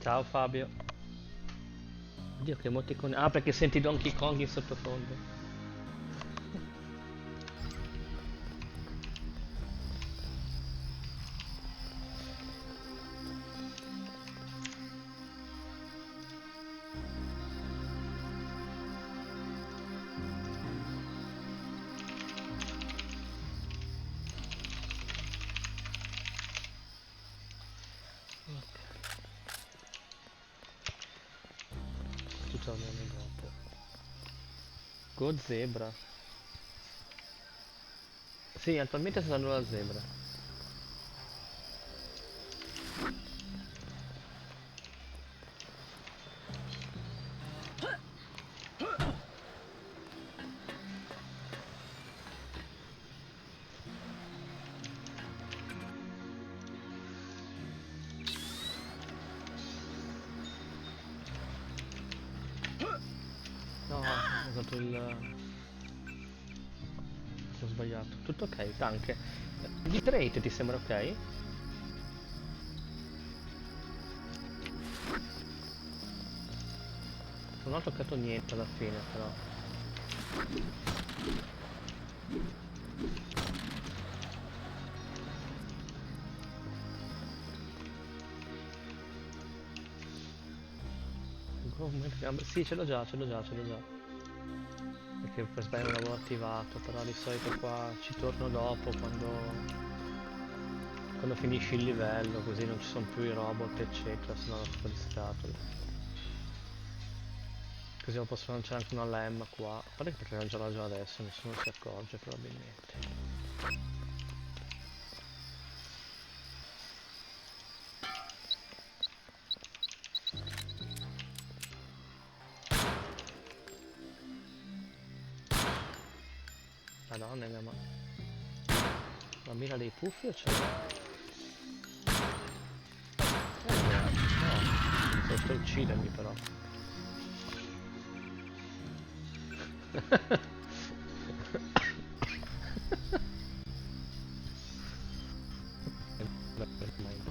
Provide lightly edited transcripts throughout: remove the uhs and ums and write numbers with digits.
Ciao Fabio. Oddio che emoticone. Ah, perché senti Donkey Kong in sottofondo. Ci torniamo dopo. Go Zebra. Sì, attualmente sta andando la zebra. No, ho usato il... Ho sbagliato. Tutto ok, anche. Il bitrate ti sembra ok? Non ho toccato niente alla fine, però. Sì, ce l'ho già, ce l'ho già, ce l'ho già. Perché per sbaglio non l'avevo attivato, però di solito qua ci torno dopo quando finisci il livello, così non ci sono più i robot eccetera, se no non fuori scatole. Così lo posso lanciare anche una lemma qua. A parte che potrei lanciarla già adesso, nessuno si accorge probabilmente. Madonna mia, ma... La mira dei puffi o c'è? No, sei sto uccidermi però.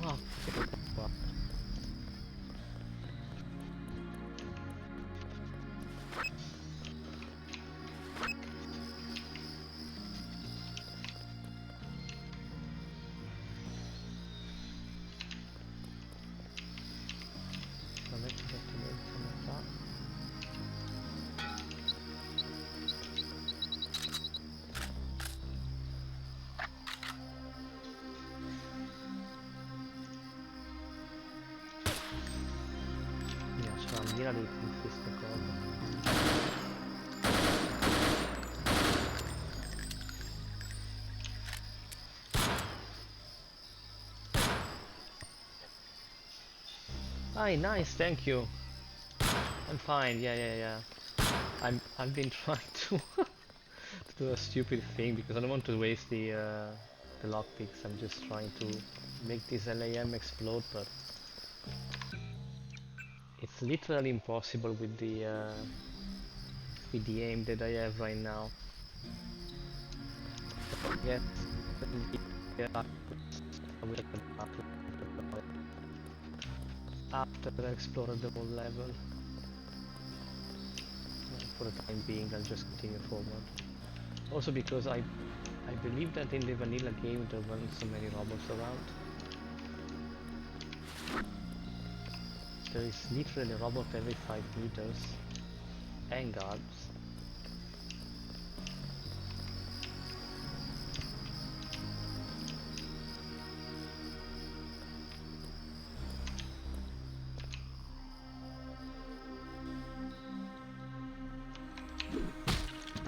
No, che qua. Non è che detto metà. Mia, c'è la mira dei puffi sta cosa. Hi, nice, thank you. I'm fine, yeah, yeah, yeah. I've been trying to to do a stupid thing because I don't want to waste the lockpicks. I'm just trying to make this LAM explode, but it's literally impossible with the aim that I have right now. Yes, yeah, after I explored the whole level. For the time being, I'll just continue forward. Also because I believe that in the vanilla game there weren't so many robots around. There is literally a robot every 5 meters and guards.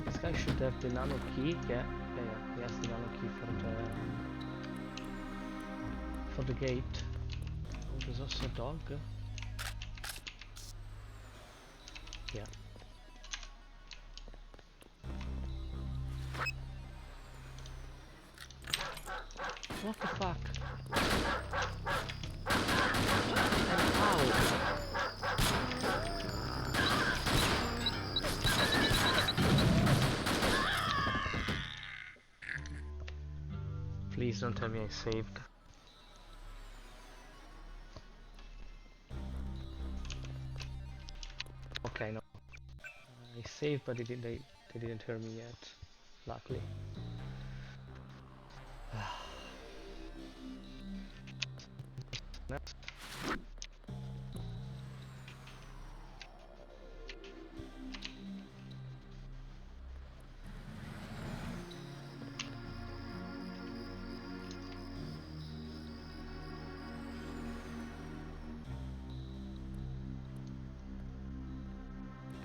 This guy should have the nano key, yeah, he has the nano key for the gate. Oh, there's also a dog. Yeah. What the fuck? And how? Please don't tell me I saved. I saved, but they didn't hear me yet, luckily.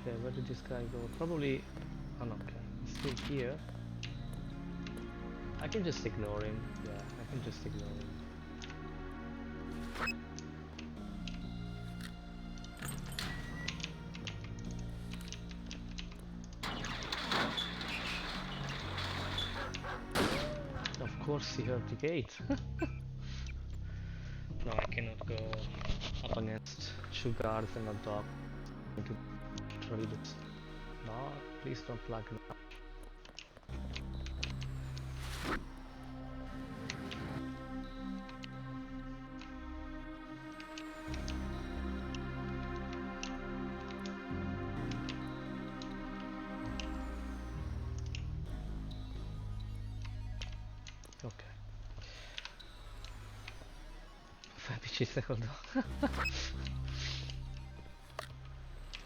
Okay, where did this guy go? Probably... Oh no, okay, he's still here. I can just ignore him. Yeah, I can just ignore him. Of course he heard the gate. No, I cannot go up against two guards and a dog. I need to try this. No, please don't plug now. Okay. Fabici secondo.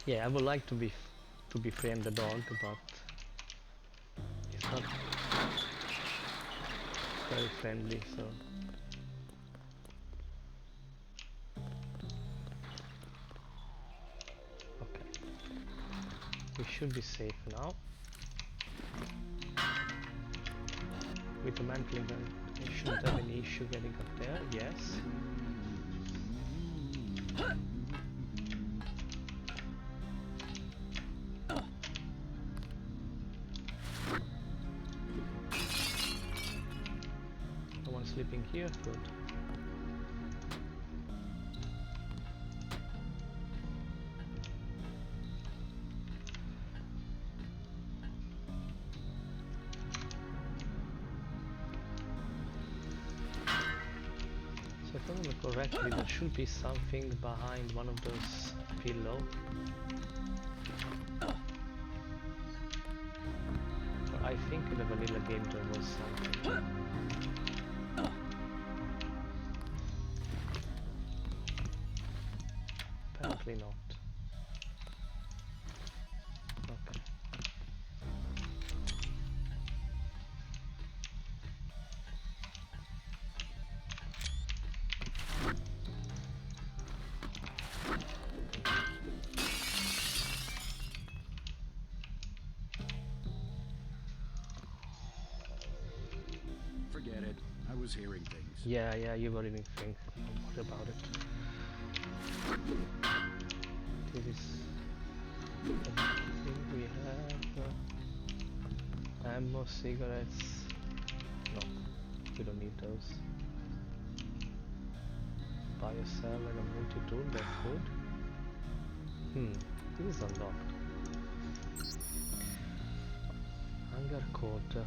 Yeah, I would like to befriend the dog, but it's not very friendly, so. Okay. We should be safe now. With the mantling gun, I shouldn't have any issue getting up there, yes. No one sleeping here, good. So if I remember correctly, there should be something behind one of those pillows. I think in the vanilla game there was something. Apparently not. Okay. Forget it. I was hearing things. Yeah, you were even think. What about it? This is everything we have. Ammo, cigarettes. No, we don't need those. Buy or sell and a multi-tool, that's good. This is unlocked. Hangar quarter.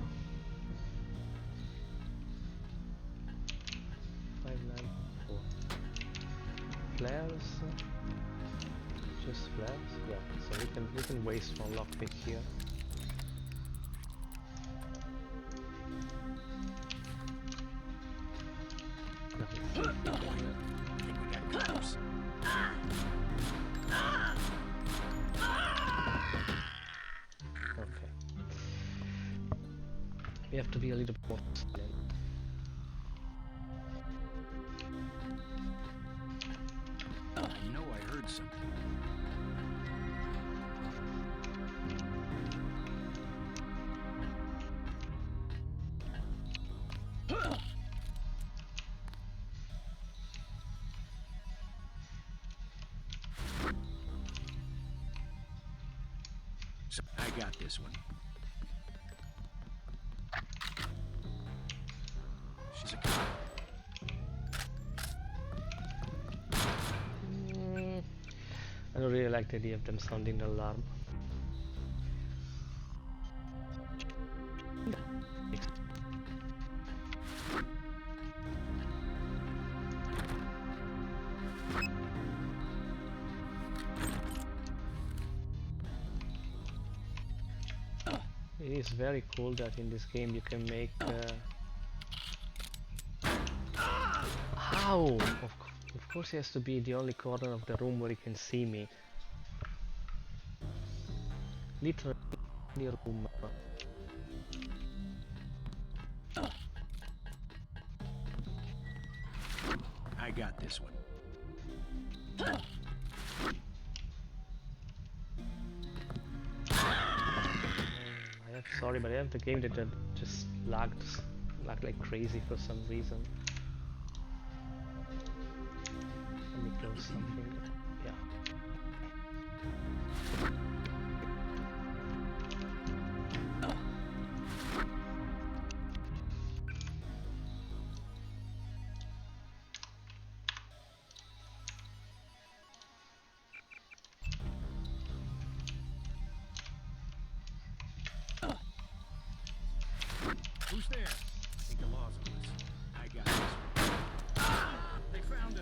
594. Flares. Just flares? Yeah, so we can waste one lockpick here. No, I think we got cops. okay. We have to be a little more silent. I know I heard something. So I got this one. She's a cop. I don't really like the idea of them sounding the alarm. It is very cool that in this game you can make How? Of course he has to be the only corner of the room where he can see me. Literally room. I got this one. Sorry, but I have the game that just lagged like crazy for some reason. Let me close something. Yeah. Who's there? I think the law's on us. I got this one. They found us.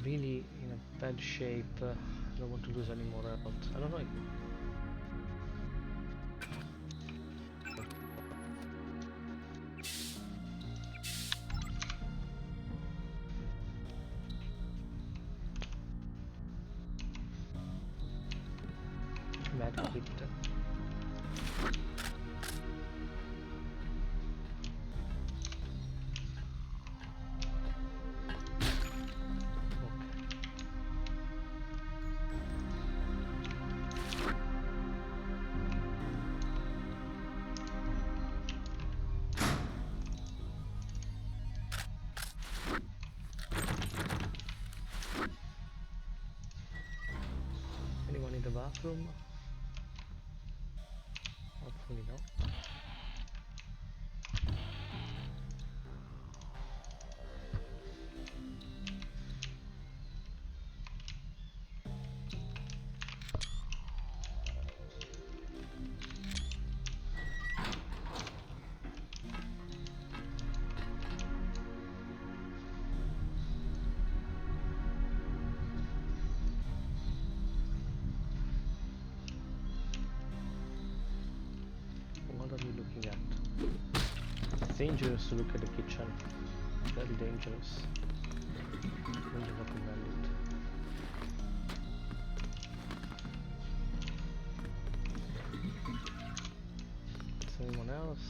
Really in a bad shape. I don't want to lose any more health. I don't know. Mad quit. Anyone in the bathroom? Hopefully no. What are you looking at? It's dangerous to look at the kitchen. Very dangerous. Wouldn't recommend it. Is anyone else?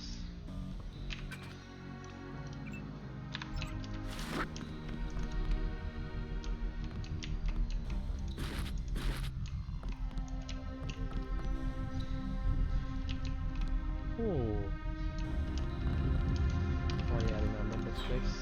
Oh. Oh yeah, I remember this place.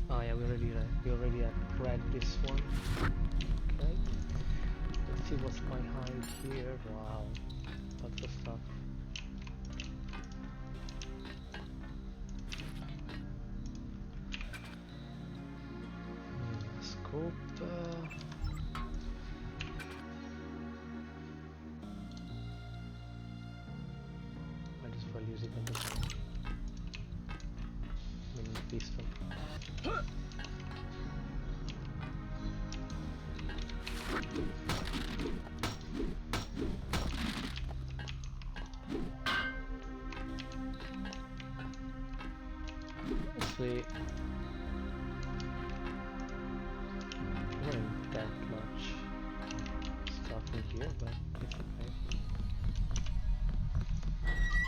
Oh yeah, we already read this one. Okay. Let's see what's behind here. Wow. Lots of stuff. Scope. Might as well use it on the phone. Mini pistol. Honestly, there wasn't that much stuff in here, but it's okay.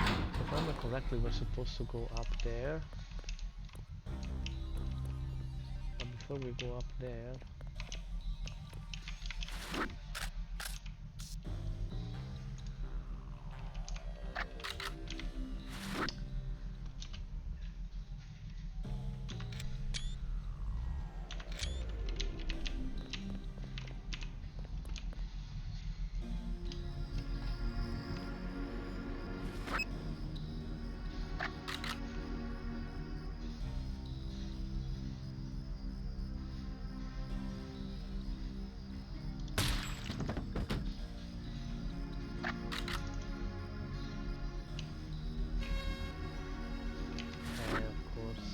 If I remember correctly, we're supposed to go up there. before we go up there. Of course.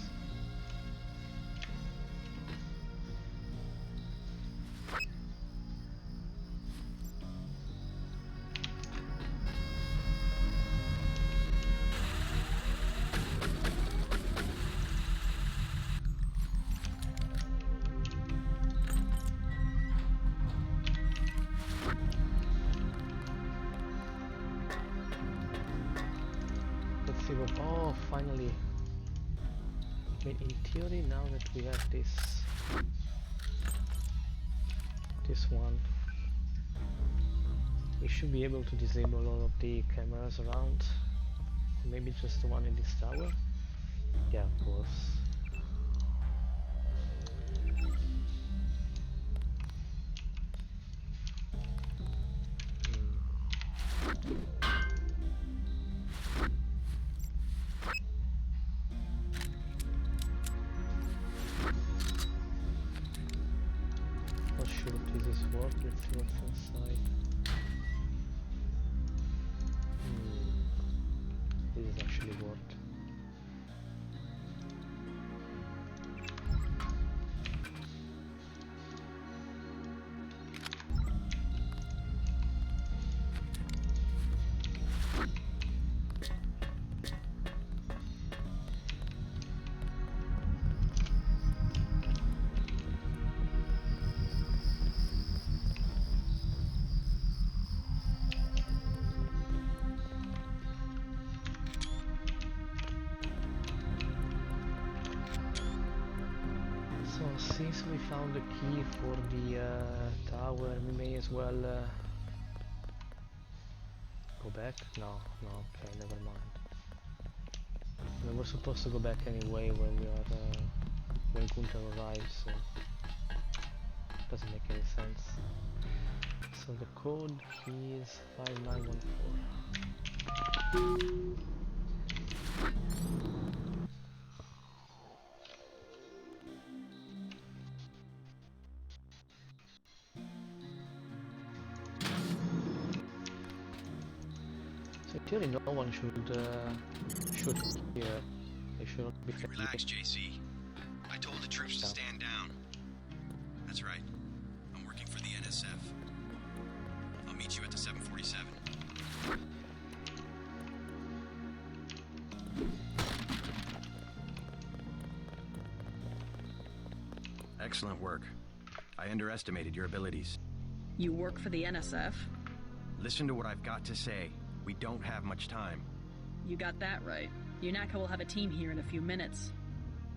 Let's see what. Oh, finally. I mean, in theory, now that we have this one, we should be able to disable all of the cameras around. Maybe just the one in this tower. Yeah, of course. Not sure if this is worth. Let's see what's inside. This is actually worth. So since we found the key for the tower, we may as well go back? No, okay, never mind. We were supposed to go back anyway when we are when Gunther arrives, so it doesn't make any sense. So the code is 5914. So in theory, no one should shoot here. They should not be. Relax, JC. I told the troops to stand down. That's right. I'm working for the NSF. I'll meet you at the 747. Excellent work. I underestimated your abilities. You work for the NSF? Listen to what I've got to say. We don't have much time. You got that right. UNATCO will have a team here in a few minutes.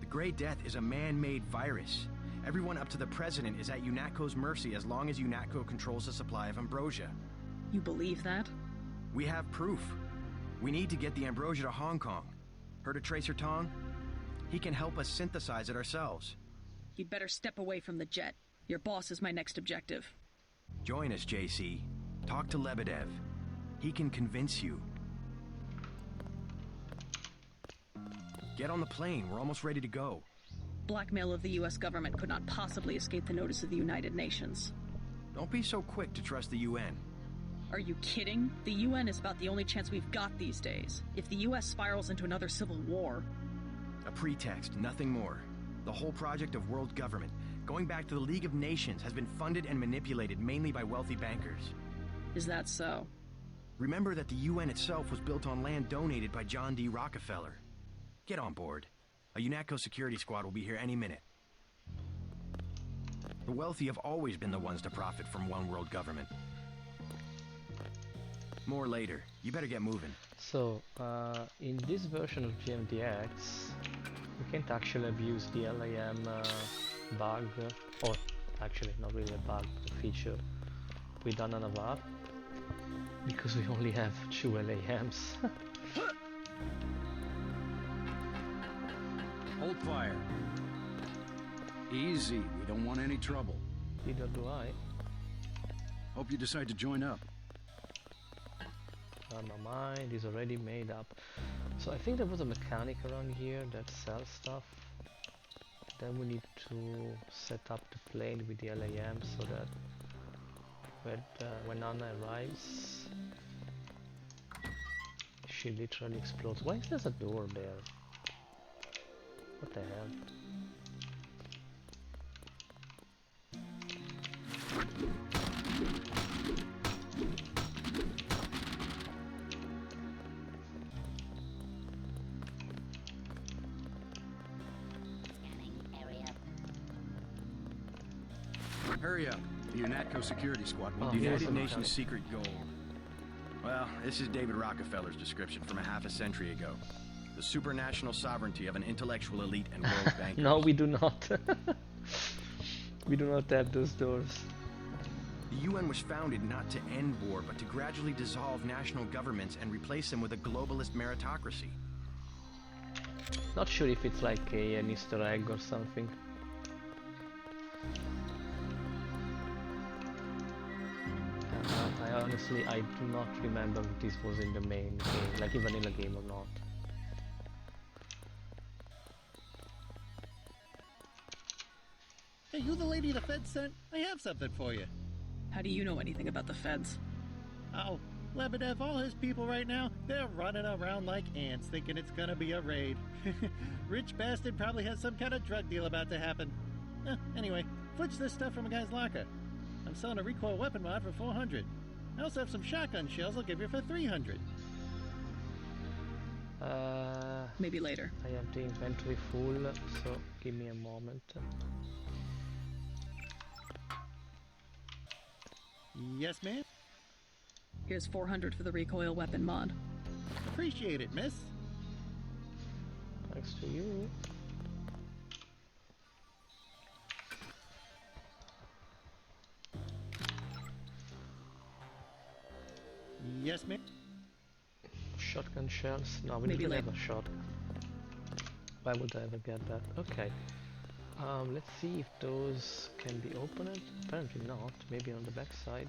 The Grey Death is a man-made virus. Everyone up to the President is at UNATCO's mercy as long as UNATCO controls the supply of ambrosia. You believe that? We have proof. We need to get the ambrosia to Hong Kong. Heard of Tracer Tong? He can help us synthesize it ourselves. You'd better step away from the jet. Your boss is my next objective. Join us, JC. Talk to Lebedev. He can convince you. Get on the plane. We're almost ready to go. Blackmail of the US government could not possibly escape the notice of the United Nations. Don't be so quick to trust the UN. Are you kidding? The UN is about the only chance we've got these days. If the US spirals into another civil war... A pretext, nothing more. The whole project of world government, going back to the League of Nations, has been funded and manipulated mainly by wealthy bankers. Is that so? Remember that the UN itself was built on land donated by John D. Rockefeller. Get on board. A UNATCO security squad will be here any minute. The wealthy have always been the ones to profit from one world government. More later. You better get moving. So, in this version of GMDX, we can't actually abuse the LAM bug, or actually not really a bug, a feature we done on Avar, because we only have 2 LAMs. Hold fire. Easy, we don't want any trouble. Neither do I. Hope you decide to join up. My mind is already made up. So I think there was a mechanic around here that sells stuff. Then we need to set up the plane with the LAM so that when Anna arrives, she literally explodes. Why is there a door there? What the hell? Hurry up. The UNATCO security squad will Oh, do here's United the Nations mechanic. secret gold. Well, this is David Rockefeller's description from a half a century ago. The supranational sovereignty of an intellectual elite and world bankers. No, we do not. We do not have those doors. The UN was founded not to end war, but to gradually dissolve national governments and replace them with a globalist meritocracy. Not sure if it's like an Easter egg or something. I honestly, I do not remember if this was in the main game, like a vanilla game or not. Hey, you the lady the Fed sent? I have something for you. How do you know anything about the feds? Oh, Lebedev, all his people right now, they're running around like ants thinking it's gonna be a raid. Rich bastard probably has some kind of drug deal about to happen. Anyway, flitch this stuff from a guy's locker. I'm selling a recoil weapon mod for 400. I also have some shotgun shells I'll give you for 300. Maybe later. I have the inventory full, so give me a moment. Yes, ma'am? Here's 400 for the recoil weapon mod. Appreciate it, miss. Thanks to you. Yes, ma'am? Shotgun shells? No, we Maybe didn't later. have a shot. Why would I ever get that? Okay. Let's see if those can be opened. Apparently not. Maybe on the back side.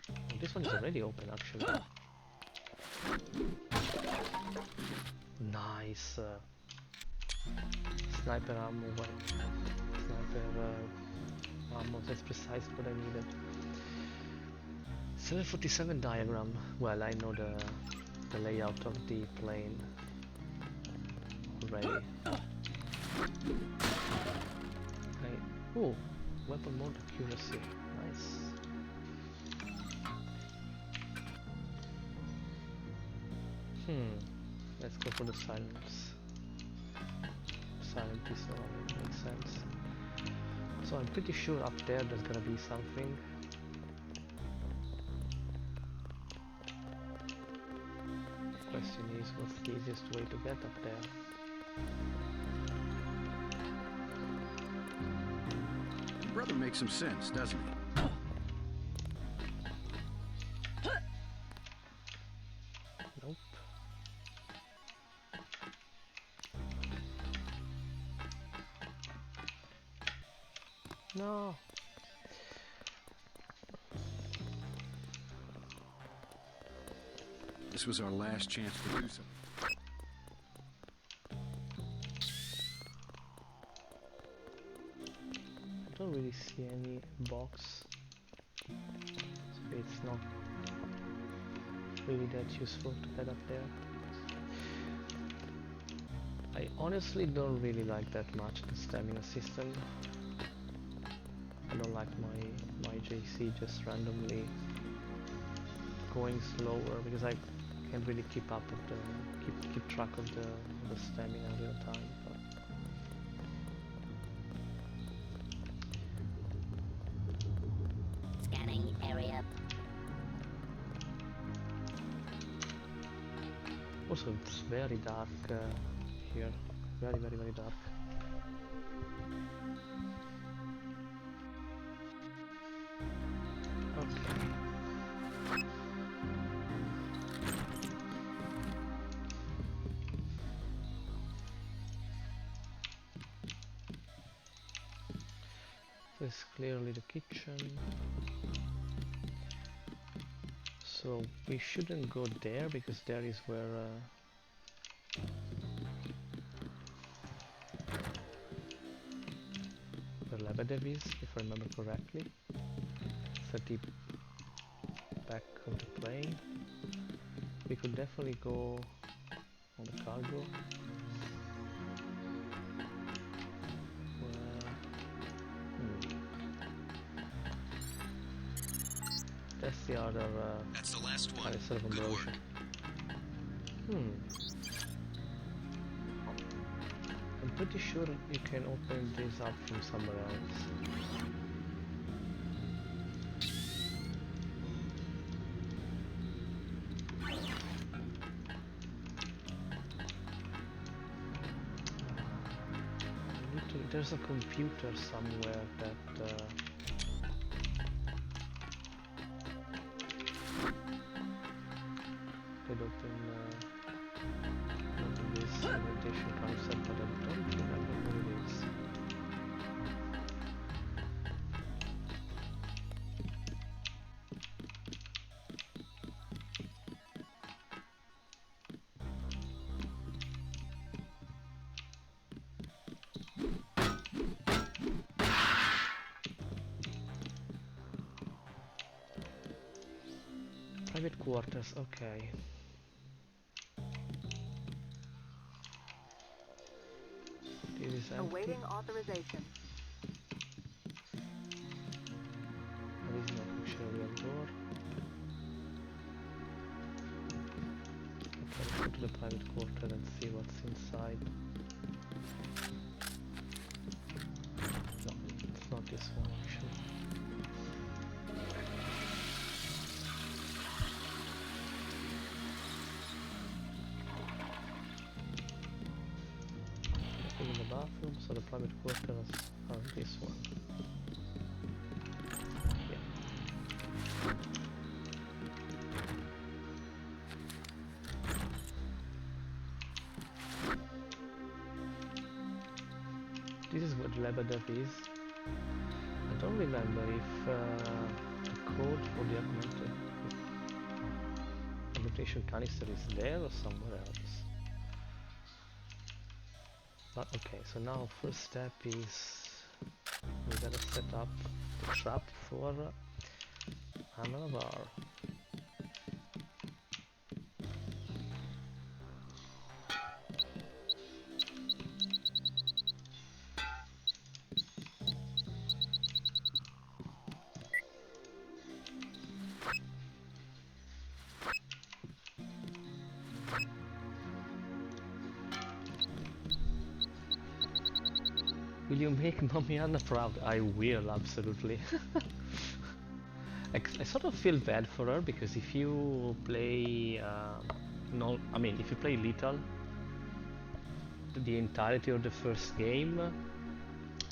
Oh, this one is already open, actually. Nice. Sniper ammo. Sniper ammo. That's precisely what I needed. 747 diagram. Well, I know the layout of the plane already. Oh, weapon mode accuracy. Nice. Let's go for the silence. Silent pistol, makes sense. So I'm pretty sure up there's gonna be something. Question is, what's the easiest way to get up there? Your brother makes some sense, doesn't he? Nope. No. This was our last chance to do something. I don't really see any box, so it's not really that useful to get up there. I honestly don't really like that much the stamina system. I don't like my JC just randomly going slower because I can't really keep up with the keep track of the stamina real time. But Scanning area. also, it's very dark here. Very, very, very dark. This is clearly the kitchen. So we shouldn't go there because there is where Lebedev is, if I remember correctly. It's at the back of the plane. We could definitely go on the cargo. That's the other That's the last one. sort of Good version. work. I'm pretty sure you can open this up from somewhere else. There's a computer somewhere that could open this augmentation concept, but I don't remember what it is. Private quarters, okay. This is empty. Awaiting authorization. There is no actual real door. Okay, let's go to the private quarter and see what's inside. No, it's not this one actually. Nothing in the bathroom, so the private quarters are this one. Yeah. This is what Lebedev is. I don't remember if the code for the augmentation canister is there or somewhere else. But okay, so now first step is we gotta set up the trap for another bar. Will you make Mommy Anna proud? I will, absolutely. I sort of feel bad for her because if you play, if you play Lethal, the entirety of the first game,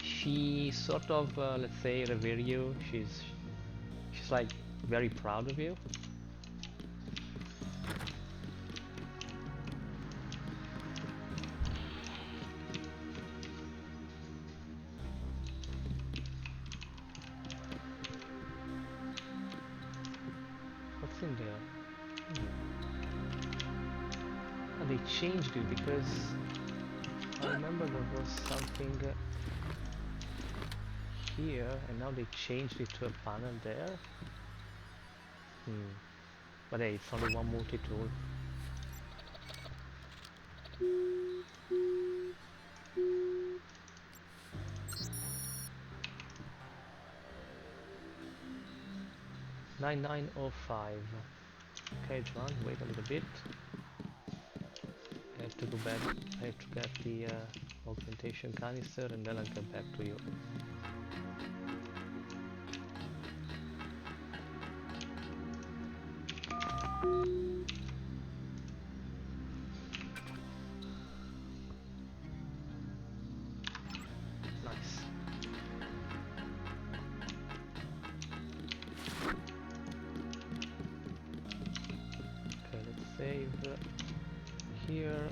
she sort of, let's say, revere you. She's like very proud of you. What's in there? Oh, they changed it because I remember there was something here and now they changed it to a panel there. But hey, it's only one multi-tool. $9905. Okay, John, wait a little bit. I have to go back. I have to get the augmentation canister and then I'll get back to you. Nice. Okay, let's save here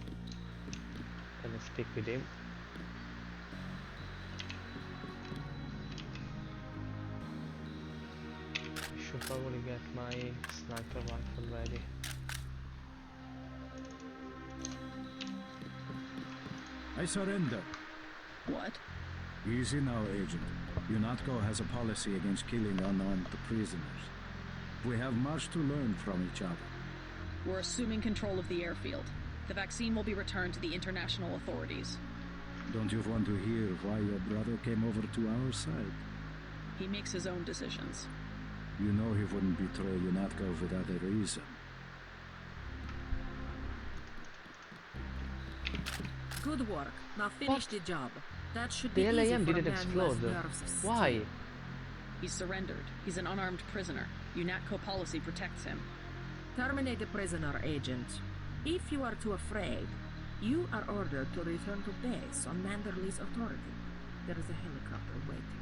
and let's stick with him. probably get my sniper rifle ready. I surrender. What? Easy now, Agent. UNATCO has a policy against killing unarmed prisoners. We have much to learn from each other. We're assuming control of the airfield. The vaccine will be returned to the international authorities. Don't you want to hear why your brother came over to our side? He makes his own decisions. You know he wouldn't betray UNATCO without a reason. Good work. Now finish the job. That should be The easy LAM for a didn't man who has explode. nerves of steel. Why? He's surrendered. He's an unarmed prisoner. UNATCO policy protects him. Terminate the prisoner, Agent. If you are too afraid, you are ordered to return to base on Manderley's authority. There is a helicopter waiting.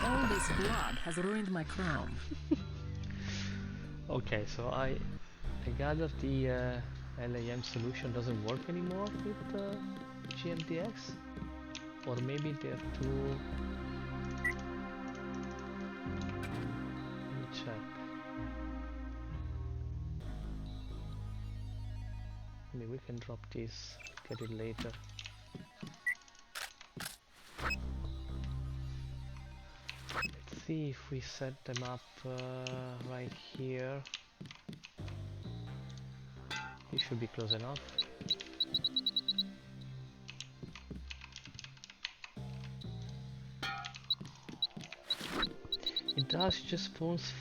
All this blood has ruined my crown. Okay, so I gather the LAM solution doesn't work anymore with GMDX, or maybe they're too. Let me check. Maybe we can drop this, get it later. Let's see if we set them up right here. It should be close enough. It does, she just spawns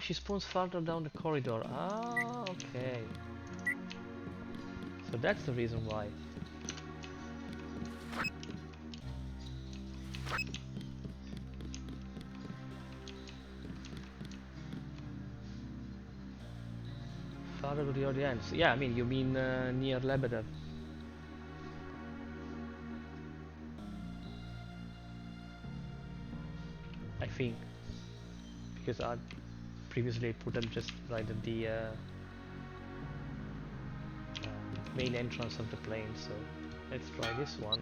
she spawns farther down the corridor. Ah, okay. So that's the reason why. Farther to the audience. Yeah, I mean, you mean near Lebedev. I think. Because I previously put them just right at the main entrance of the plane, so let's try this one.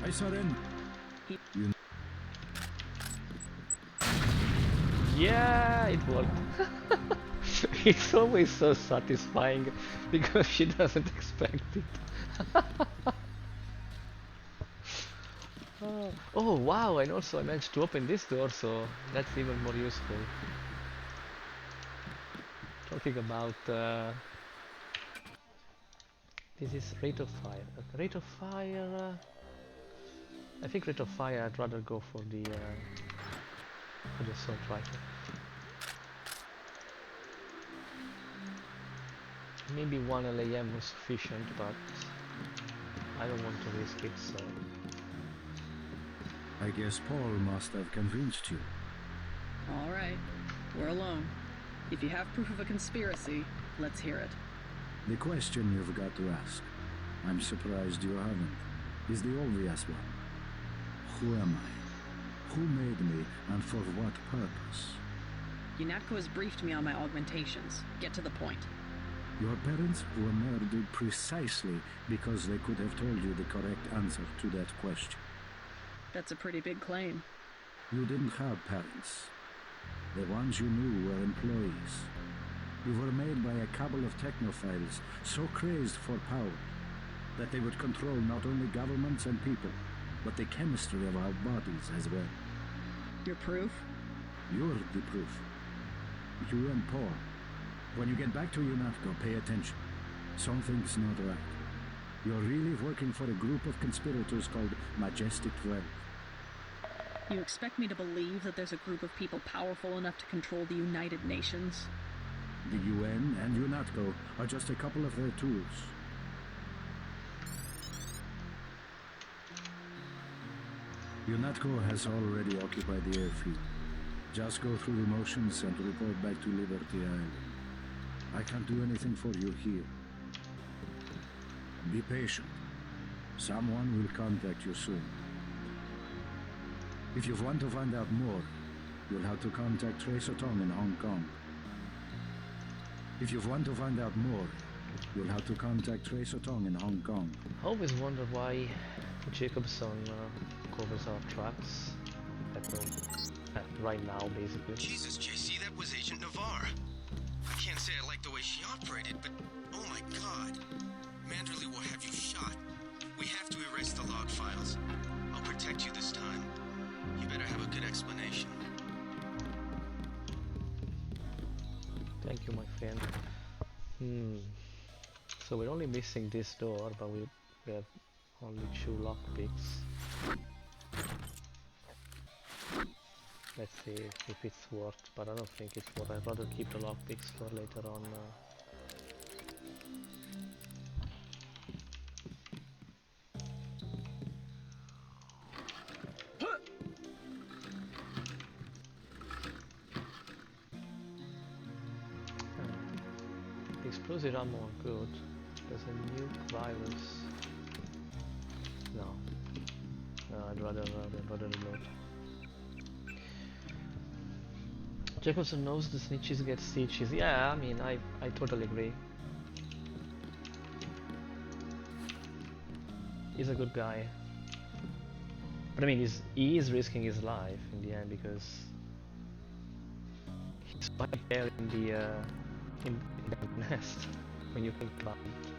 I surrender. Yeah, it worked. It's always so satisfying because she doesn't expect it. Oh wow, and also I managed to open this door, so that's even more useful. Talking about this is rate of fire. Okay, rate of fire. I think rate of fire. I'd rather go for the assault rifle. Maybe one LAM was sufficient, but I don't want to risk it. So I guess Paul must have convinced you. All right, we're alone. If you have proof of a conspiracy, let's hear it. The question you've got to ask, I'm surprised you haven't, is the obvious one. Who am I? Who made me, and for what purpose? UNATCO has briefed me on my augmentations. Get to the point. Your parents were murdered precisely because they could have told you the correct answer to that question. That's a pretty big claim. You didn't have parents. The ones you knew were employees. You were made by a couple of technophiles so crazed for power that they would control not only governments and people, but the chemistry of our bodies as well. Your proof? You're the proof. You and Paul. When you get back to UNATCO, pay attention. Something's not right. You're really working for a group of conspirators called Majestic 12. You expect me to believe that there's a group of people powerful enough to control the United Nations? The UN and UNATCO are just a couple of their tools. UNATCO has already occupied the airfield. Just go through the motions and report back to Liberty Island. I can't do anything for you here. Be patient. Someone will contact you soon. If you want to find out more, you'll have to contact Tracer Tong in Hong Kong. If you want to find out more, you'll have to contact Tracer Tong in Hong Kong. I always wonder why Jacobson covers our tracks right now, basically. Jesus, JC, that was Agent Navarre. I can't say I like the way she operated, but oh my god. Manderley will have you shot. We have to erase the log files. I'll protect you this time. You better have a good explanation. Thank you, my friend. So we're only missing this door, but we have only 2 lockpicks. Let's see if it's worked, but I don't think it's worth. I'd rather keep the lockpicks for later on. The explosive ammo are good. There's a nuke virus. No. No, I'd rather reload. Jacobson knows the snitches get stitches. Yeah, I mean, I totally agree. He's a good guy. But I mean, he is risking his life in the end because he's right there in the nest when you think about it.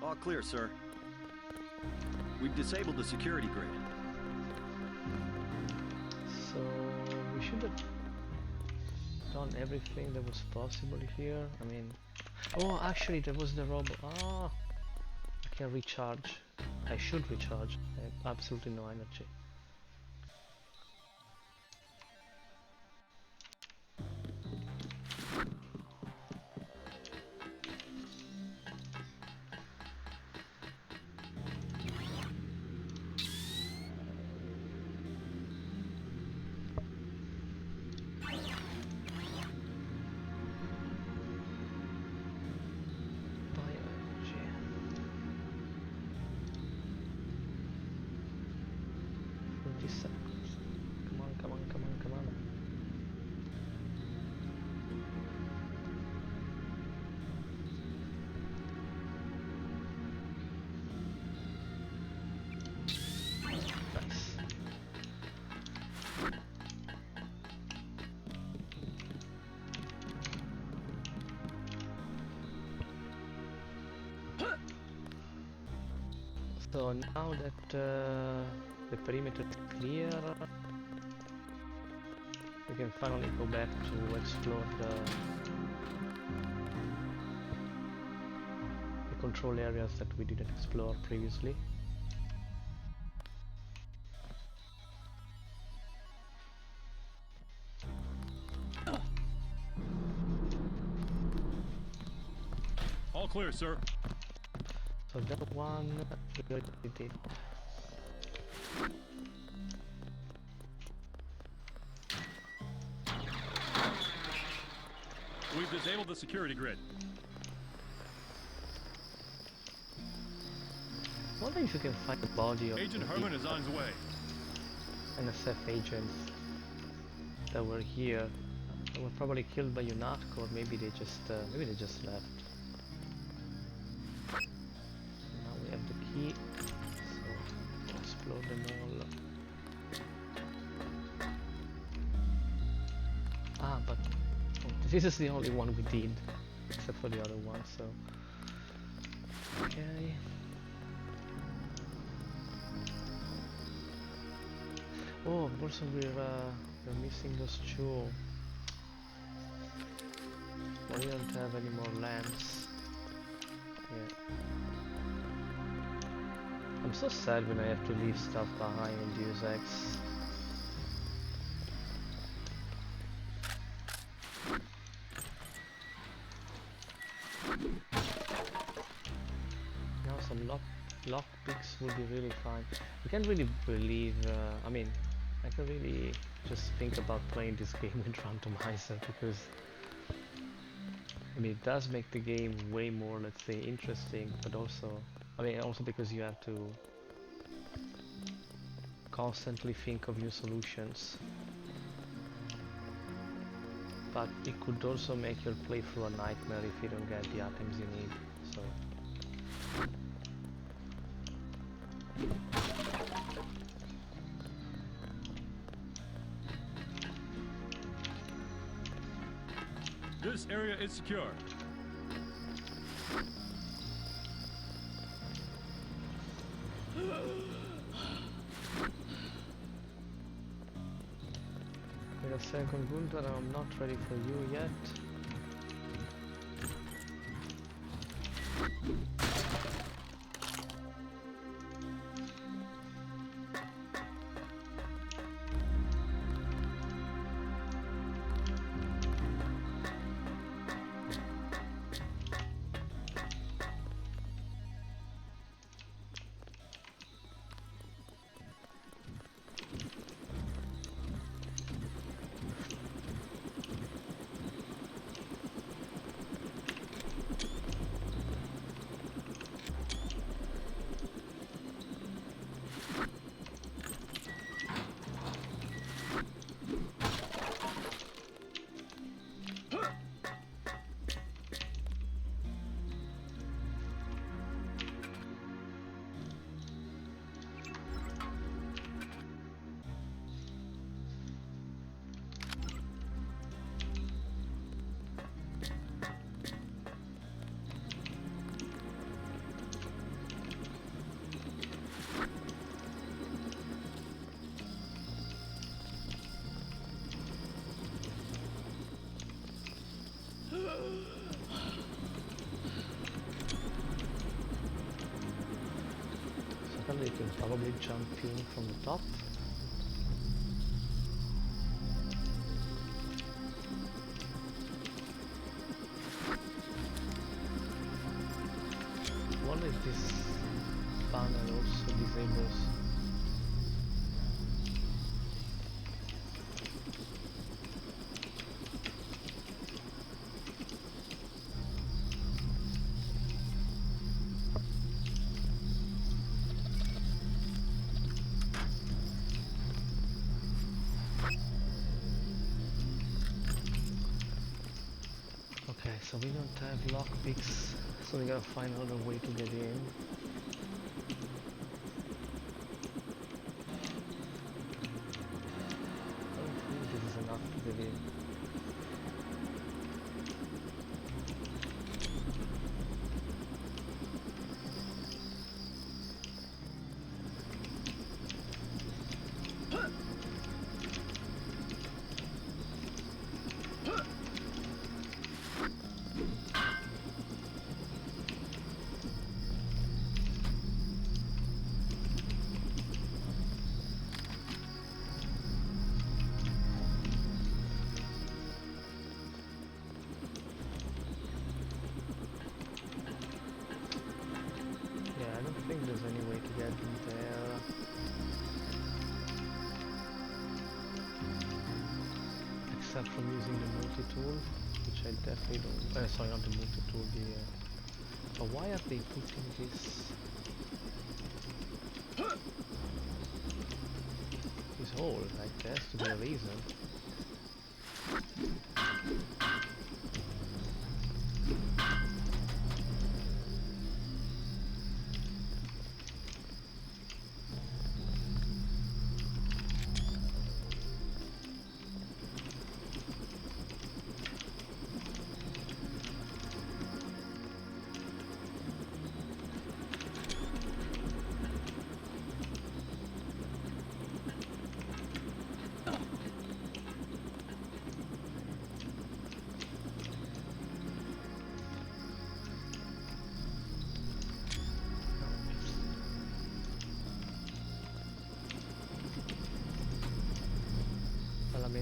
All clear, sir. We've disabled the security grid. So we should have done everything that was possible here. I mean, oh, actually there was the robot. Ah, I can recharge. I should recharge. I have absolutely no energy. Come on. Nice. So now that the perimeter is clear, we can finally go back to explore the control areas that we didn't explore previously. All clear, sir. So that one we already did. We've disabled the security grid. I wonder if you can find the body of Agent Herman is on his way. NSF agents that were here. They were probably killed by UNATCO, or maybe they just left. Now we have the key, so we'll explore them all. Ah, but this is the only one we did, except for the other one. So okay. Oh, also we're missing those 2. But we don't have any more lamps. Yeah. I'm so sad when I have to leave stuff behind in Deus Ex. Now some lockpicks would be really fine. I can't really believe, I mean, I can really just think about playing this game with randomizer because I mean it does make the game way more, let's say, interesting, but also I mean also because you have to constantly think of new solutions. But it could also make your playthrough a nightmare if you don't get the items you need, so... This area is secure. Wait a second, Gunther, I'm not ready for you yet. You can probably jump in from the top. I wonder if this panel also disables. So we don't have lockpicks, so we gotta find another way to get in. I don't think this is enough to get in. There's any way to get in there. Except from using the multi-tool, which I definitely don't... sorry, not the multi-tool, the... but why are they putting this hole? Like, there has to be a reason.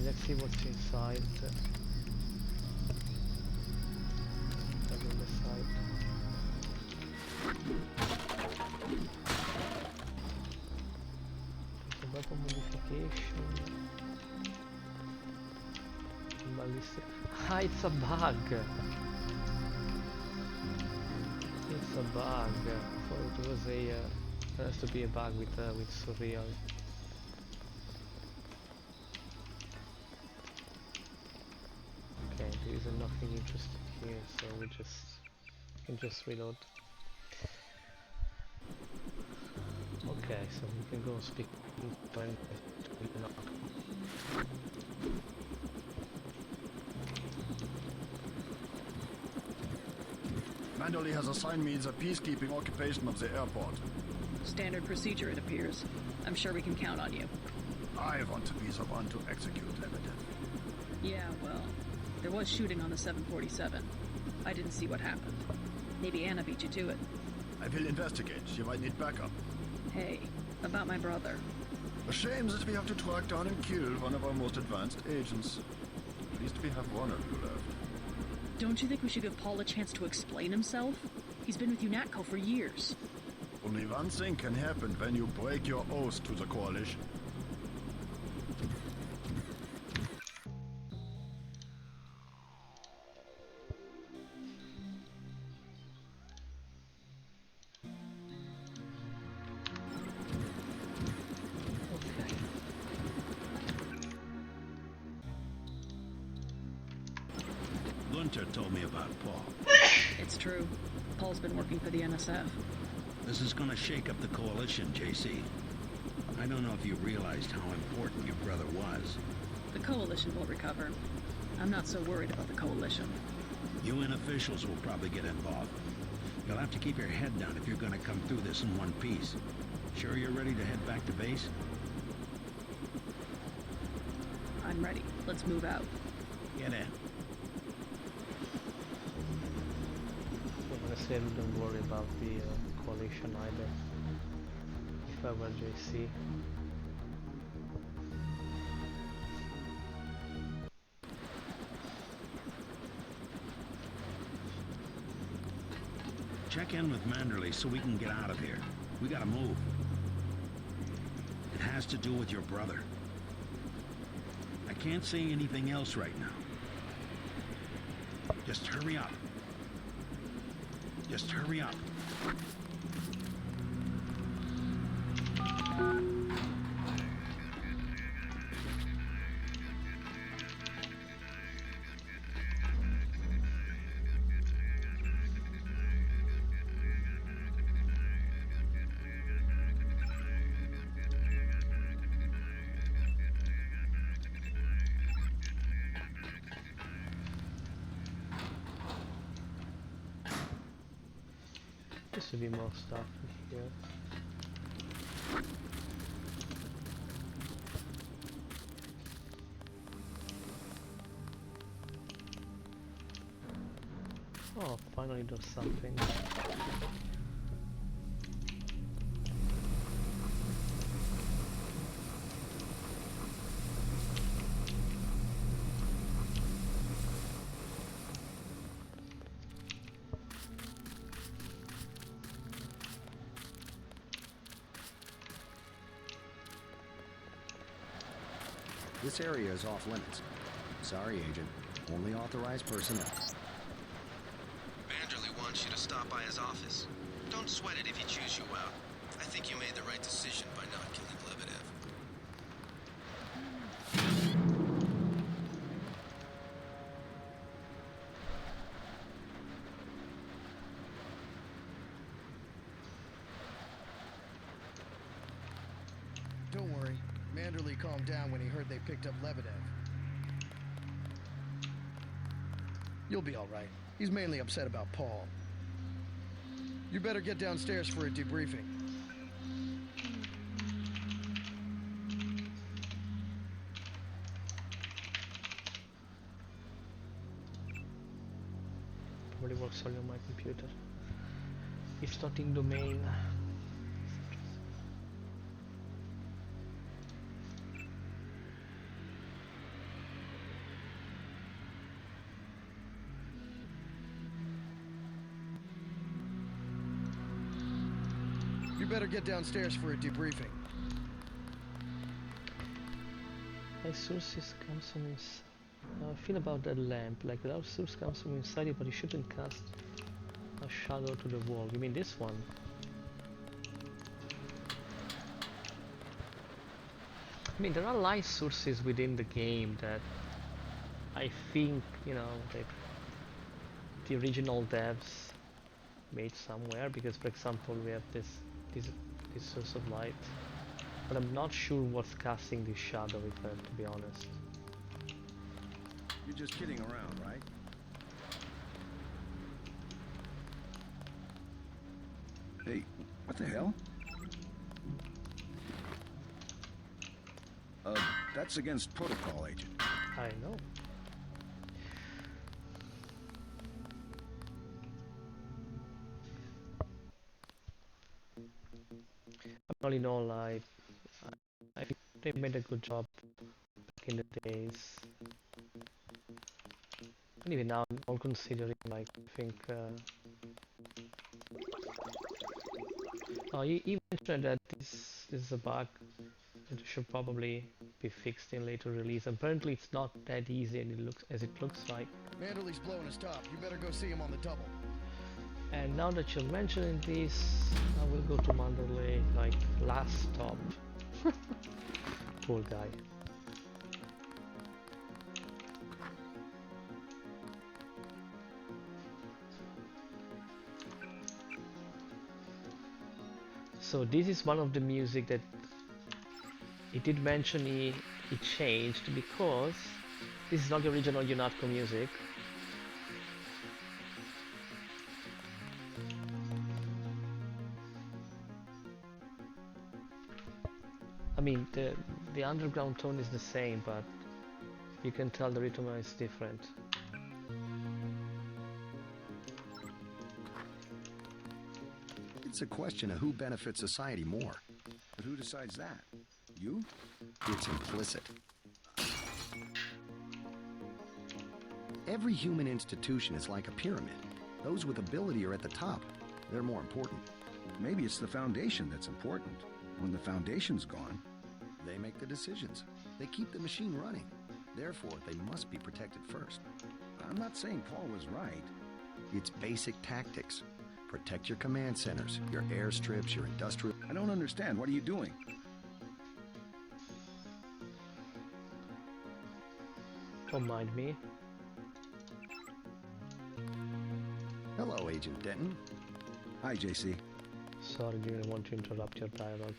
Let's see what's inside. On the side. So weapon modification. Ballistic. Ah, it's a bug. It's a bug. I thought it was a. There has to be a bug with Surreal. nothing interesting here, so we can just reload. Okay, so we can go speak to him. Manderley has assigned me the peacekeeping occupation of the airport. Standard procedure, it appears. I'm sure we can count on you. I want to be the one to execute Lebedev. Yeah, well, there was shooting on the 747. I didn't see what happened. Maybe Anna beat you to it. I will investigate. You might need backup. Hey, about my brother. A shame that we have to track down and kill one of our most advanced agents. At least we have one of you left. Don't you think we should give Paul a chance to explain himself? He's been with UNATCO for years. Only one thing can happen when you break your oath to the Coalition. Gunter told me about Paul. It's true. Paul's been working for the NSF. This is gonna shake up the Coalition, JC. I don't know if you realized how important your brother was. The Coalition will recover. I'm not so worried about the Coalition. UN officials will probably get involved. You'll have to keep your head down if you're gonna come through this in one piece. Sure you're ready to head back to base? I'm ready. Let's move out. Get in. Honestly, I don't worry about the Coalition either. If I were JC. Check in with Manderley so we can get out of here. We gotta move. It has to do with your brother. I can't say anything else right now. Just hurry up. Just hurry up. There should be more stuff here. Oh, finally there's something. This area is off limits. Sorry, Agent. Only authorized personnel. Vanderlei wants you to stop by his office. Don't sweat it if he chews you out. I think you made the right decision by not killing Lebedev. Don't worry. Manderley calmed down when he heard they picked up Lebedev. You'll be all right. He's mainly upset about Paul. You better get downstairs for a debriefing. Probably works only on my computer. It's not in domain. You better get downstairs for a debriefing. My sources comes from inside. I feel about that lamp, like our source comes from inside it, but it shouldn't cast a shadow to the wall. You mean this one? I mean, there are light sources within the game that I think, you know, they the original devs made somewhere, because for example we have this source of light, but I'm not sure what's casting the shadow effect, to be honest. You're just kidding around, right? Hey, what the hell? That's against protocol, Agent. I know. All in all, I think they made a good job back in the days. And even now, all considering, like, I think... you mentioned that this is a bug that should probably be fixed in later release. Apparently it's not that easy as it looks like. Manderley's blowing his top. You better go see him on the double. And now that you're mentioning this, I will go to Manderley, like, last stop. Poor guy. So this is one of the music that he did mention he changed, because this is not the original UNATCO music. I mean, the underground tone is the same, but you can tell the rhythm is different. It's a question of who benefits society more. But who decides that? You? It's implicit. Every human institution is like a pyramid. Those with ability are at the top. They're more important. Maybe it's the foundation that's important. When the foundation's gone, They make the decisions. They keep the machine running. Therefore, they must be protected first. I'm not saying Paul was right. It's basic tactics. Protect your command centers, your airstrips, your industrial... I don't understand. What are you doing? Don't mind me. Hello, Agent Denton. Hi, JC. Sorry, didn't want to interrupt your dialogue.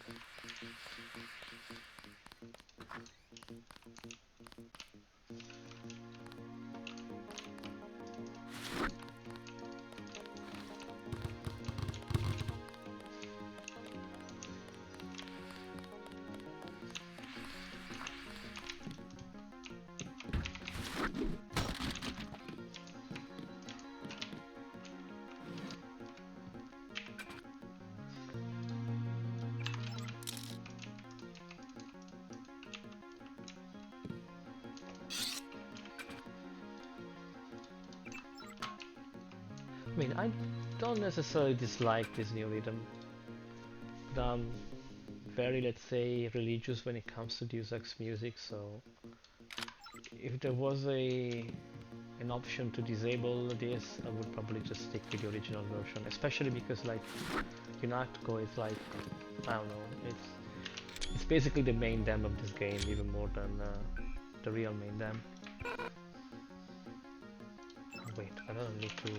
I mean, I don't necessarily dislike this new rhythm, but I'm very, let's say, religious when it comes to Deus Ex music, so if there was an option to disable this, I would probably just stick with the original version, especially because, like, UNATCO is like, I don't know, it's basically the main dam of this game, even more than the real main dam. Oh, wait, I don't need to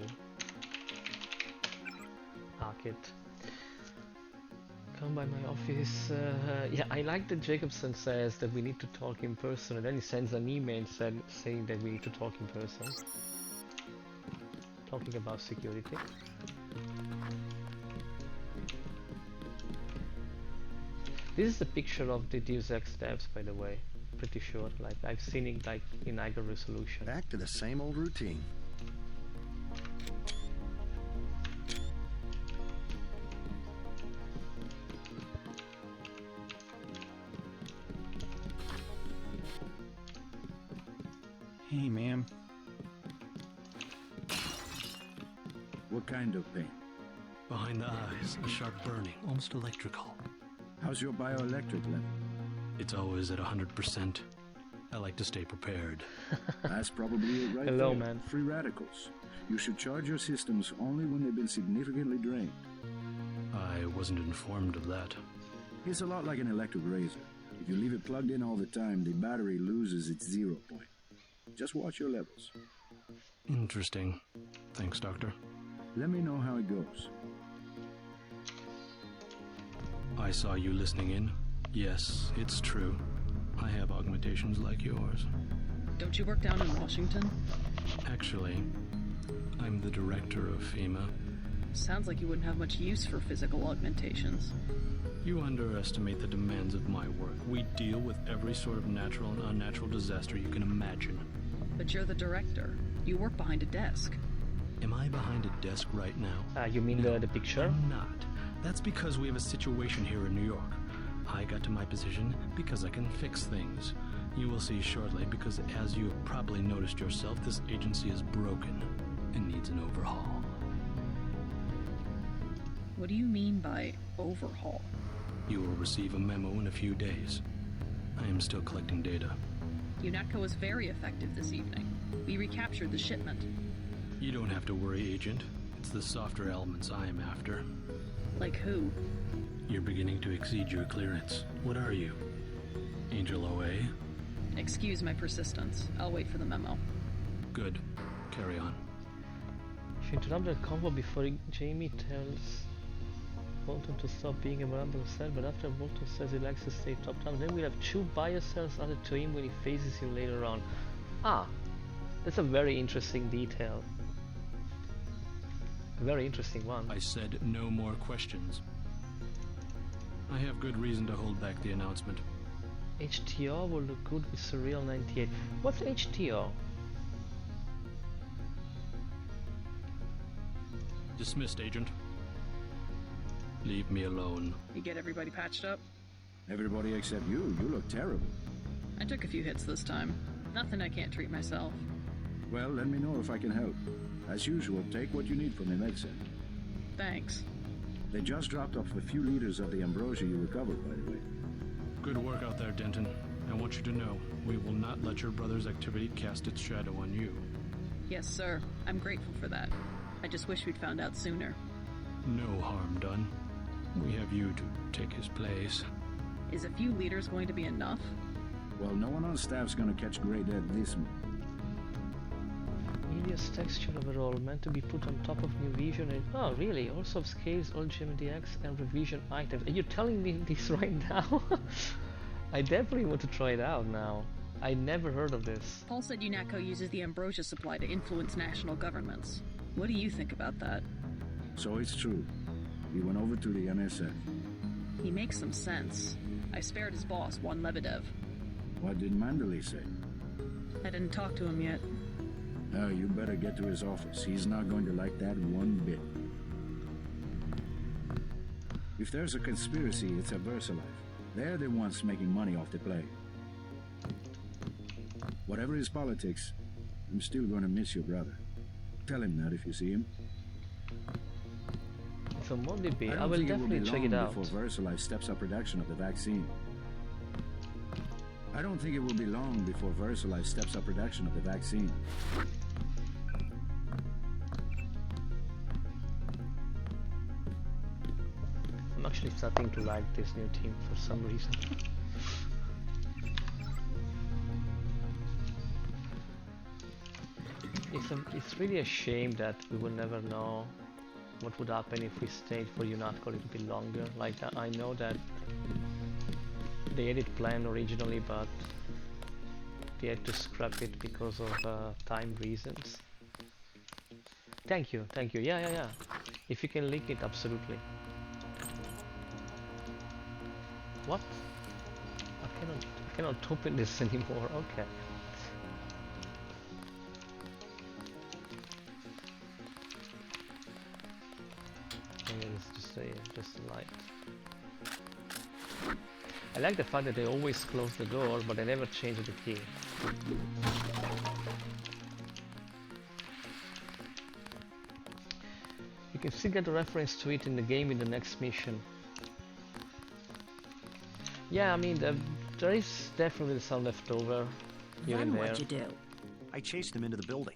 hack it. Come by my office. Yeah, I like that Jacobson says that we need to talk in person, and then he sends an email saying that we need to talk in person. Talking about security. This is a picture of the Deus Ex devs, by the way. Pretty sure. Like, I've seen it like in higher resolution. Back to the same old routine. Hey, ma'am. What kind of pain? Behind the eyes, a sharp burning, almost electrical. How's your bioelectric level? It's always at 100%. I like to stay prepared. That's probably it right Hello, there. man. Free radicals. You should charge your systems only when they've been significantly drained. I wasn't informed of that. It's a lot like an electric razor. If you leave it plugged in all the time, the battery loses its 0 point. Just watch your levels. Interesting. Thanks, Doctor. Let me know how it goes. I saw you listening in. Yes, it's true. I have augmentations like yours. Don't you work down in Washington? Actually, I'm the director of FEMA. Sounds like you wouldn't have much use for physical augmentations. You underestimate the demands of my work. We deal with every sort of natural and unnatural disaster you can imagine. But you're the director. You work behind a desk. Am I behind a desk right now? You mean No, the picture? I'm not. That's because we have a situation here in New York. I got to my position because I can fix things. You will see shortly because, as you have probably noticed yourself, this agency is broken and needs an overhaul. What do you mean by overhaul? You will receive a memo in a few days. I am still collecting data. UNATCO was very effective this evening. We recaptured the shipment. You don't have to worry, Agent. It's the softer elements I am after. Like who? You're beginning to exceed your clearance. What are you? Angel OA? Excuse my persistence. I'll wait for the memo. Good. Carry on. If you interrupt the convo before Jamie tells Bolton to stop being a random cell, but after Bolton says he likes to stay top down, then we'll have 2 bio cells added to him when he faces you later on. Ah, that's a very interesting detail. A very interesting one. I said no more questions. I have good reason to hold back the announcement. HTO will look good with Surreal 98. What's HTO? Dismissed, Agent. Leave me alone. You get everybody patched up? Everybody except you. You look terrible. I took a few hits this time. Nothing I can't treat myself. Well, let me know if I can help. As usual, take what you need from the med center. Thanks. They just dropped off a few liters of the ambrosia you recovered, by the way. Good work out there, Denton. I want you to know, we will not let your brother's activity cast its shadow on you. Yes, sir. I'm grateful for that. I just wish we'd found out sooner. No harm done. We have you to take his place. Is a few liters going to be enough? Well, no one on staff's gonna catch Grey Dead this month. Media's texture overall meant to be put on top of new vision and oh really, also scales all GMDX and revision items. Are you telling me this right now? I definitely want to try it out now. I never heard of this. Paul said UNATCO uses the ambrosia supply to influence national governments. What do you think about that? So it's true. He went over to the NSF. He makes some sense. I spared his boss, Juan Lebedev. What did Mandalay say? I didn't talk to him yet. Oh, you better get to his office. He's not going to like that one bit. If there's a conspiracy, it's a VersaLife. They're the ones making money off the play. Whatever his politics, I'm still going to miss your brother. Tell him that if you see him. It's on MonDB. I don't will think definitely check it out. Before VersaLife steps up production of the vaccine. I don't think it will be long before VersaLife steps up production of the vaccine. I'm actually starting to like this new team for some reason. It's really a shame that we will never know what would happen if we stayed for UNATCO a little bit longer. Like I know that they had it planned originally, but they had to scrap it because of time reasons. Thank you. Yeah. If you can link it, absolutely. What? I cannot open this anymore. Okay. It's just a light. I like the fact that they always close the door, but they never change the key. You can still get a reference to it in the game in the next mission. Yeah, I mean, there is definitely some left over here and Then there. what'd you do? I chased him into the building.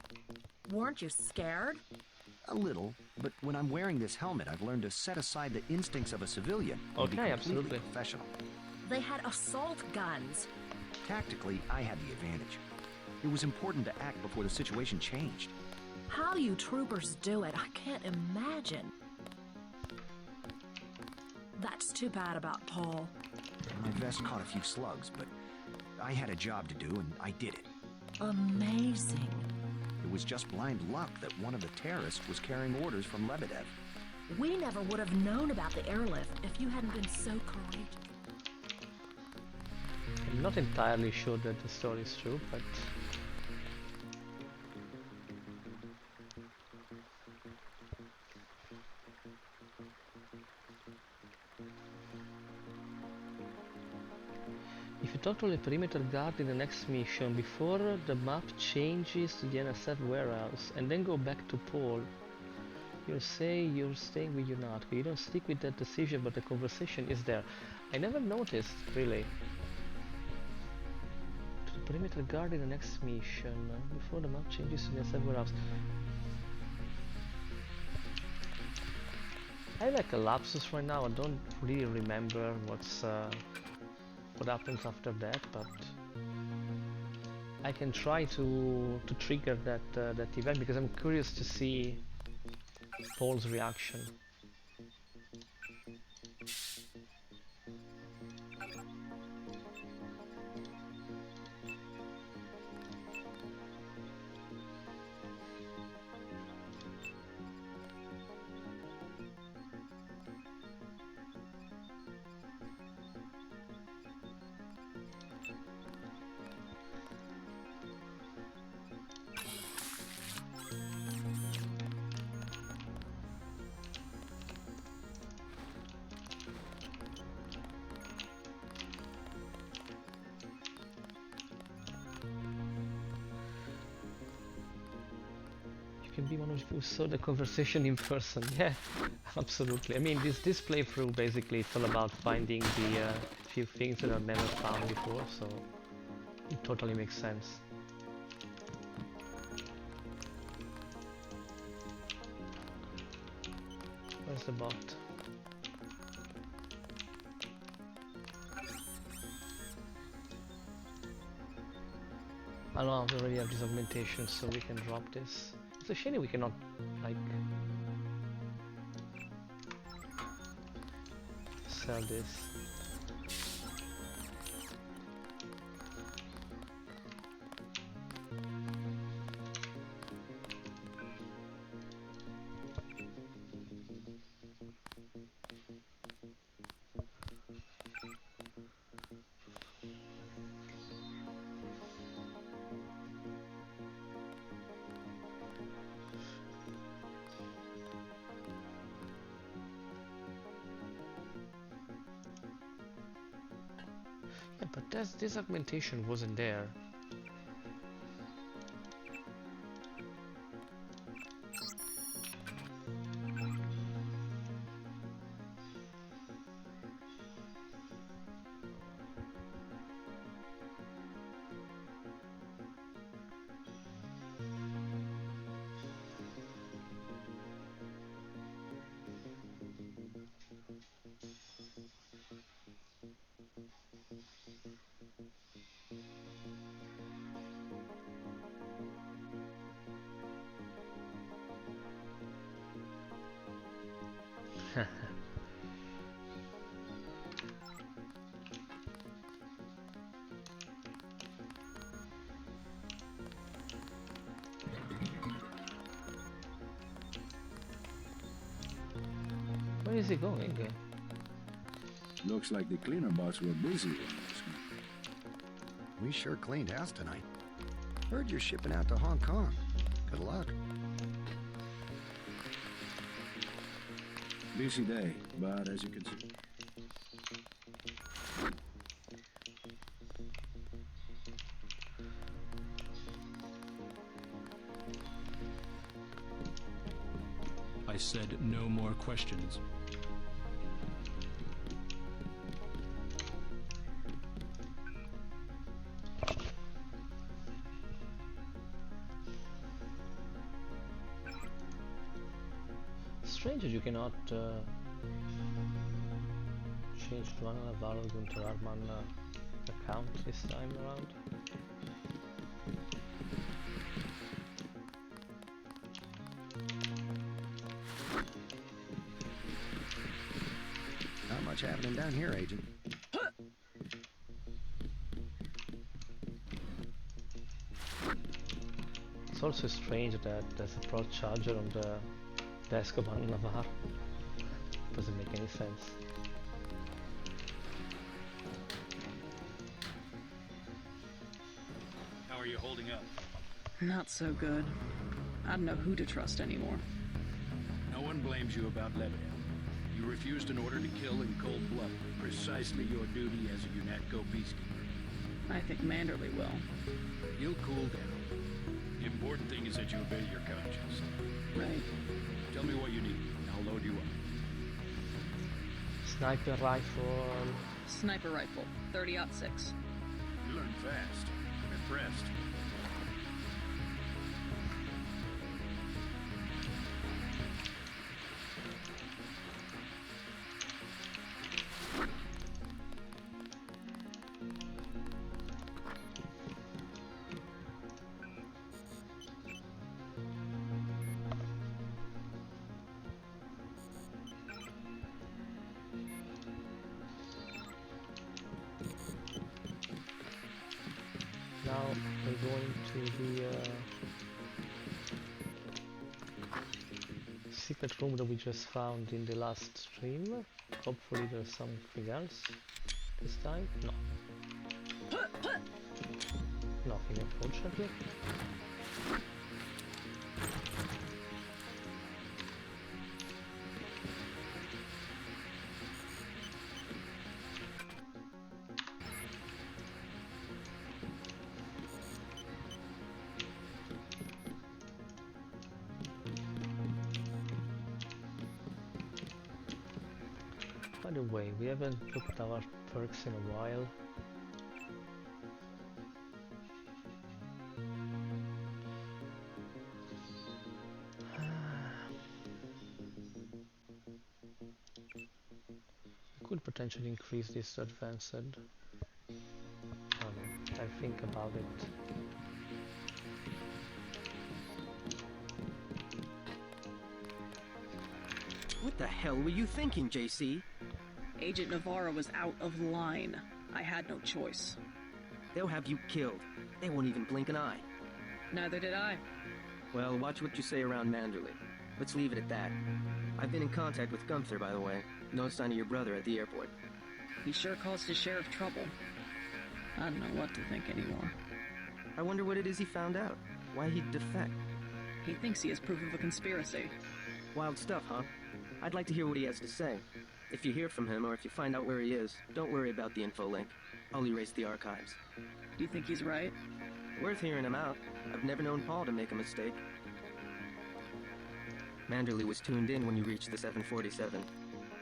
Weren't you scared? A little, but when I'm wearing this helmet, I've learned to set aside the instincts of a civilian and be Okay, completely absolutely. professional. They had assault guns. Tactically, I had the advantage. It was important to act before the situation changed. How you troopers do it, I can't imagine. That's too bad about Paul. My vest caught a few slugs, but I had a job to do, and I did it. Amazing. It was just blind luck that one of the terrorists was carrying orders from Lebedev. We never would have known about the airlift if you hadn't been so courageous. I'm not entirely sure that the story is true, but... If you talk to the perimeter guard in the next mission before the map changes to the NSF warehouse and then go back to Paul, you'll say you're staying with United. You don't stick with that decision, but the conversation is there. I never noticed, really. To the perimeter guard in the next mission before the map changes to the NSF warehouse. I have like a lapsus right now. I don't really remember what happens after that, but I can try to trigger that that event because I'm curious to see Paul's reaction. Can be one of you who saw the conversation in person. Yeah, absolutely. I mean, this playthrough basically it's all about finding the few things that I've never found before, so it totally makes sense. Where's the bot? I know we already have this augmentation, so we can drop this. It's a shame we cannot, like, sell this. But this augmentation wasn't there. Where is he going? Looks like the cleaner bots were busy. We sure cleaned house tonight. Heard you're shipping out to Hong Kong. Good luck. Busy day, but as you can see. I said no more questions. Strange that you cannot change to another Varl Gunter Arman account this time around. much happening down here, Agent. It's also strange that there's a pro charger on the desk of Navarre. Doesn't make any sense. How are you holding up? Not so good. I don't know who to trust anymore. No one blames you about Lebanon. You refused an order to kill in cold blood. Precisely your duty as a UNATCO peacekeeper. I think Manderley will. You'll cool down. The important thing is that you obey your conscience. Right. Tell me what you need, and I'll load you up. Sniper rifle. Sniper rifle, 30-06. You learn fast. I'm impressed. Now we're going to the secret room that we just found in the last stream. Hopefully there's something else this time. No. Nothing, unfortunately. By the way, we haven't looked at our perks in a while. Could potentially increase this to advanced. I think about it. What the hell were you thinking, JC? Agent Navarro was out of line. I had no choice. They'll have you killed. They won't even blink an eye. Neither did I. Well, watch what you say around Manderley. Let's leave it at that. I've been in contact with Gunther, by the way. No sign of your brother at the airport. He sure caused his share of trouble. I don't know what to think anymore. I wonder what it is he found out. Why he'd defect. He thinks he has proof of a conspiracy. Wild stuff, huh? I'd like to hear what he has to say. If you hear from him, or if you find out where he is, don't worry about the info link. I'll erase the archives. Do you think he's right? Worth hearing him out. I've never known Paul to make a mistake. Manderley was tuned in when you reached the 747.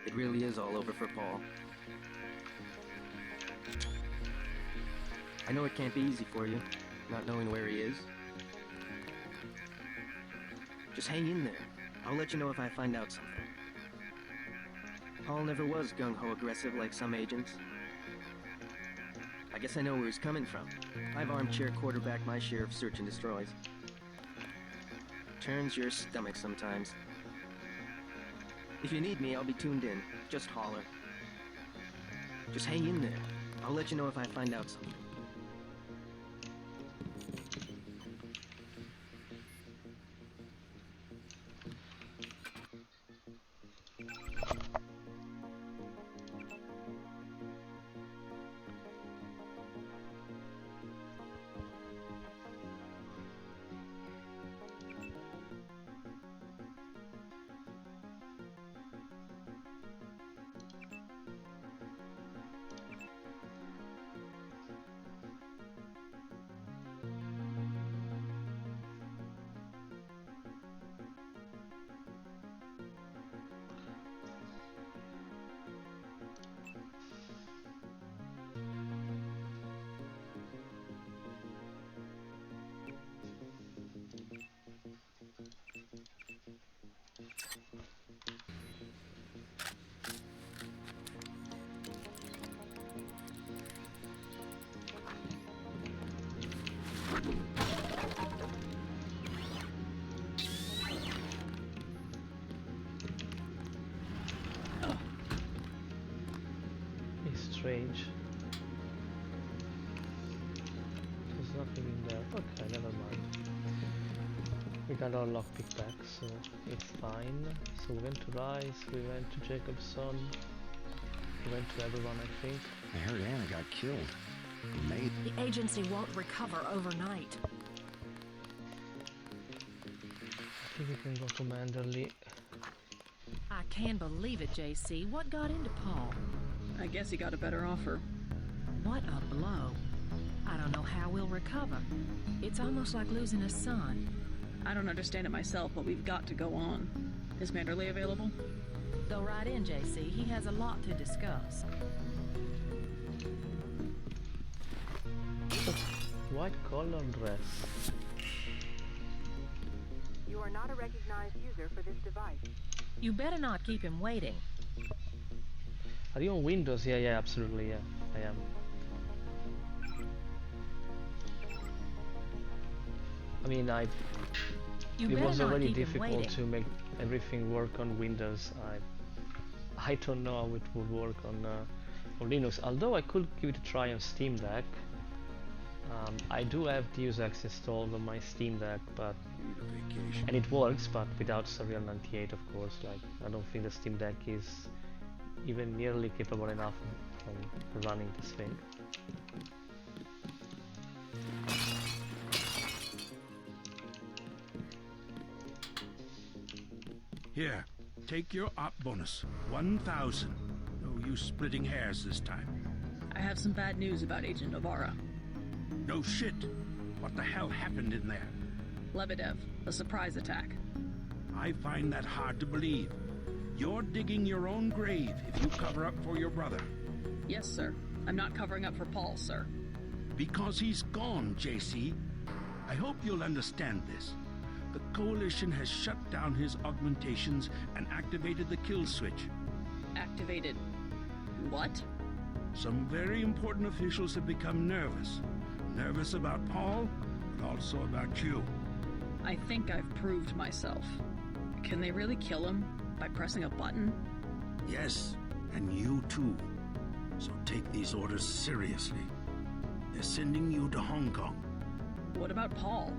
It really is all over for Paul. I know it can't be easy for you, not knowing where he is. Just hang in there. I'll let you know if I find out something. Paul never was gung-ho aggressive like some agents. I guess I know where he's coming from. I've armchair quarterbacked my share of search and destroys. Turns your stomach sometimes. If you need me, I'll be tuned in. Just holler. Just hang in there. I'll let you know if I find out something. strange. There's nothing in there. Okay, never mind. We got our lockpick back, so it's fine. So we went to Rice, we went to Jacobson, we went to everyone, I think. I heard Anna got killed. Amazing. The agency won't recover overnight. I think we can go to Manderley. I can't believe it, JC. What got into Paul? I guess he got a better offer. What a blow. I don't know how we'll recover. It's almost like losing a son. I don't understand it myself, but we've got to go on. Is Manderley available? Go right in, JC. He has a lot to discuss. White collar dress. You are not a recognized user for this device. You better not keep him waiting. Are you on Windows? Yeah, absolutely, yeah, I am. I mean, it was already difficult to make everything work on Windows. I don't know how it would work on Linux, although I could give it a try on Steam Deck. I do have Deus Ex installed on my Steam Deck, and it works, but without Surreal 98, of course. Like, I don't think the Steam Deck is even nearly capable enough of running this thing. Here, take your op bonus. 1,000. No use splitting hairs this time. I have some bad news about Agent Navarra. No shit. What the hell happened in there? Lebedev, a surprise attack. I find that hard to believe. You're digging your own grave if you cover up for your brother. Yes, sir. I'm not covering up for Paul, sir. Because he's gone, JC. I hope you'll understand this. The Coalition has shut down his augmentations and activated the kill switch. Activated what? Some very important officials have become nervous. Nervous about Paul, but also about you. I think I've proved myself. Can they really kill him by pressing a button? Yes, and you too. So take these orders seriously. They're sending you to Hong Kong. What about Paul?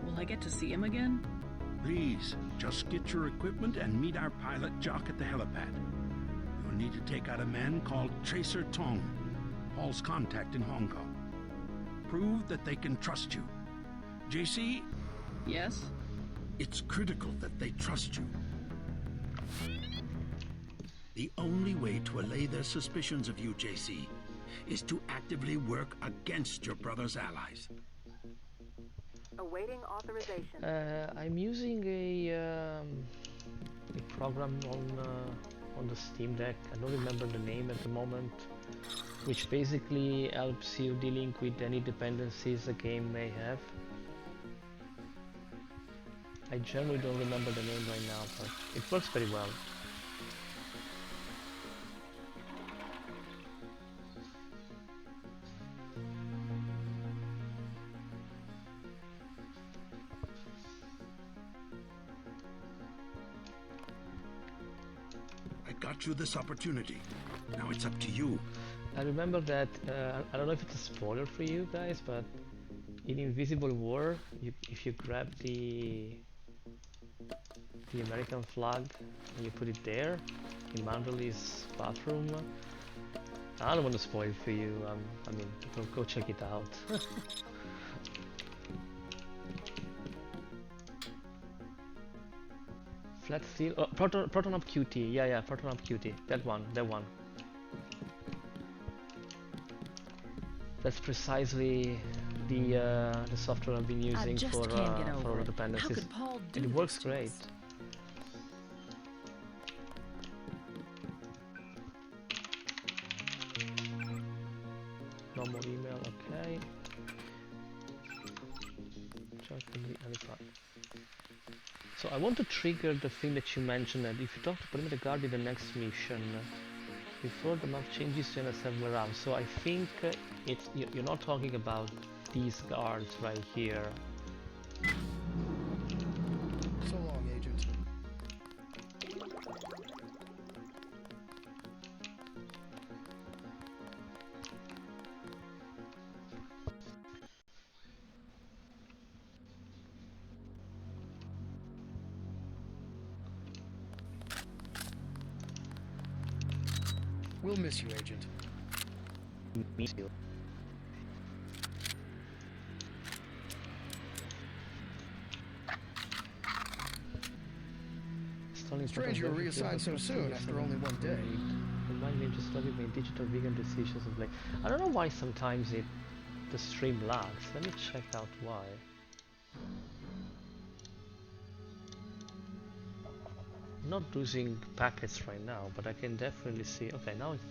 Will I get to see him again? Please, just get your equipment and meet our pilot Jock at the helipad. You'll need to take out a man called Tracer Tong, Paul's contact in Hong Kong. Prove that they can trust you. JC? Yes? It's critical that they trust you. The only way to allay their suspicions of you, JC, is to actively work against your brother's allies. Awaiting authorization. I'm using a program on the Steam Deck. I don't remember the name at the moment, which basically helps you dealing with any dependencies a game may have. I generally don't remember the name right now, but it works very well. Got you this opportunity. Now it's up to you. I remember that, I don't know if it's a spoiler for you guys, but in Invisible War, if you grab the American flag and you put it there, in Manderley's bathroom, I don't want to spoil it for you, I mean, go check it out. Flat steel, oh, Proton Up QT, yeah, Proton Up QT, that one. That's precisely the software I've been using for dependencies, and it works great. No more email, okay. So I want to trigger the thing that you mentioned, that if you talk to Perimeter Guard in the next mission, before the map changes to NSF warehouse. So I think you're not talking about these guards right here. So long, Agent. We'll miss you, Agent. Miss you. Strange you were reassigned so soon after only one day. Remind me just study my digital vegan decisions of like. I don't know why sometimes the stream lags. Let me check out why. I'm not losing packets right now, but I can definitely see. Okay, now it's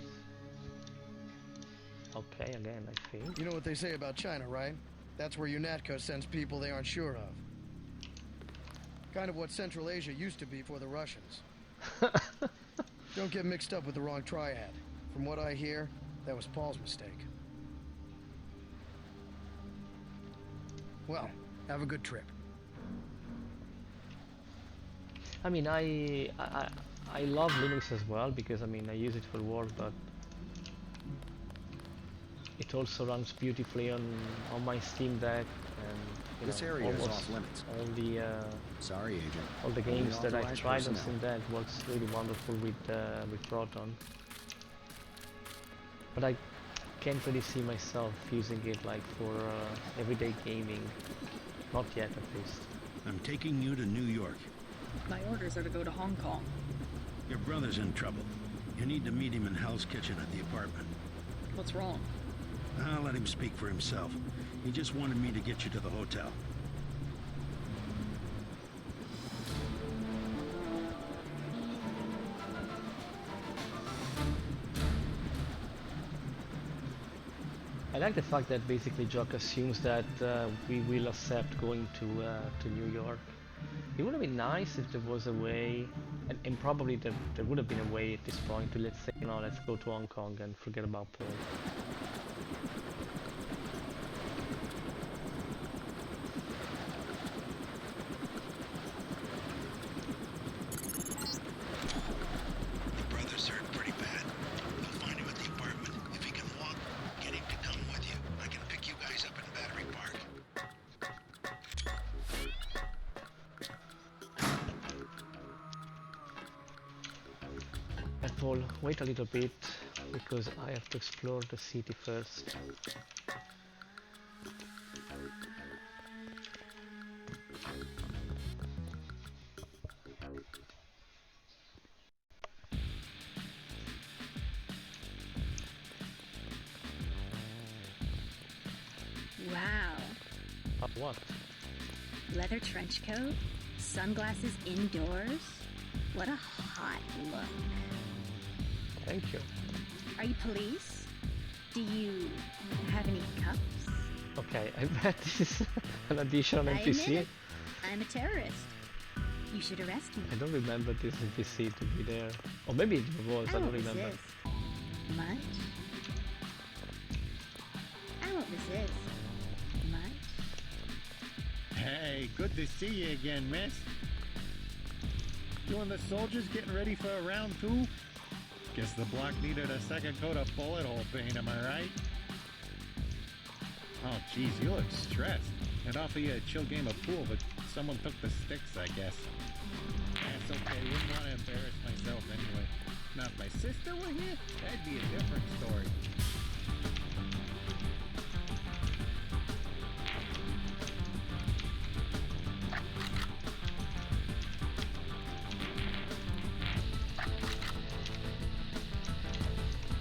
okay again, I think. You know what they say about China, right? That's where UNATCO sends people they aren't sure of. Kind of what Central Asia used to be for the Russians. Don't get mixed up with the wrong triad. From what I hear, that was Paul's mistake. Well, have a good trip. I mean, I love Linux as well because I mean I use it for work, but it also runs beautifully on my Steam Deck, and you This know, area is almost off limits. all the Sorry, Agent. all the Only games that I've authorized tried on personnel. Steam Deck works really wonderful with Proton. But I can't really see myself using it like for everyday gaming. Not yet, at least. I'm taking you to New York. My orders are to go to Hong Kong. Your brother's in trouble. You need to meet him in Hell's Kitchen at the apartment. What's wrong? I'll let him speak for himself. He just wanted me to get you to the hotel. I like the fact that basically Jock assumes that we will accept going to New York. It would have been nice if there was a way, and probably there would have been a way at this point to, let's say, you know, let's go to Hong Kong and forget about Paul. Your brother's hurt pretty bad. You'll find him at the apartment. If he can walk, get him to come with you. I can pick you guys up in Battery Park. And Paul, wait a little bit, because I have to explore the city first. Wow. What? Leather trench coat, sunglasses indoors. What a hot look. Thank you. Are you police? Do you have any cups? Okay, I bet this is an additional I admit NPC. it. I'm a terrorist. You should arrest me. I don't remember this NPC to be there. Or maybe it was, I don't won't remember. resist. Much? I won't resist. Much? Hey, good to see you again, miss. You and the soldiers getting ready for a round two? Guess the block needed a second coat of bullet hole paint, am I right? Oh, geez, you look stressed. I'd offer you a chill game of pool, but someone took the sticks, I guess. That's okay, wouldn't want to embarrass myself anyway. Now, if my sister were here, that'd be a different story.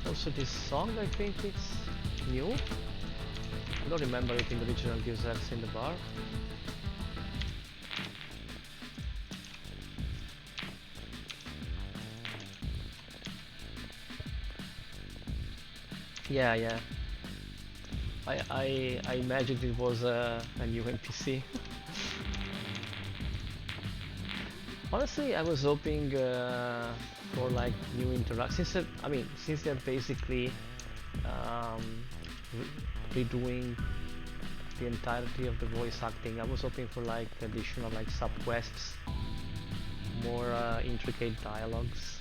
Also, this song, I think it's new. I don't remember it in the original Deus Ex in the bar. Yeah, yeah. I imagined it was a new NPC. Honestly, I was hoping for like new interactions. I mean, since they're basically redoing the entirety of the voice acting, I was hoping for like additional like sub quests, more intricate dialogues.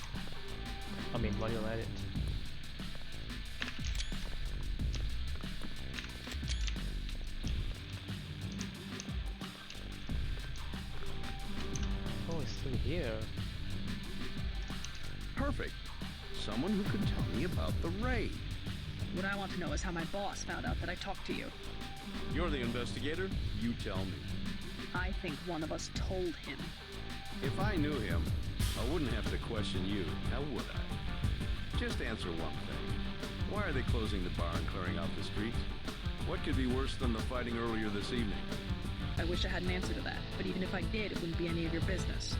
I mean, while you're at it. Oh, it's still here. Perfect. someone who could tell me about the raid. What I want to know is how my boss found out that I talked to you. You're the investigator. You tell me. I think one of us told him. If I knew him, I wouldn't have to question you, now would I? Just answer one thing. Why are they closing the bar and clearing out the streets? What could be worse than the fighting earlier this evening? I wish I had an answer to that, but even if I did, it wouldn't be any of your business.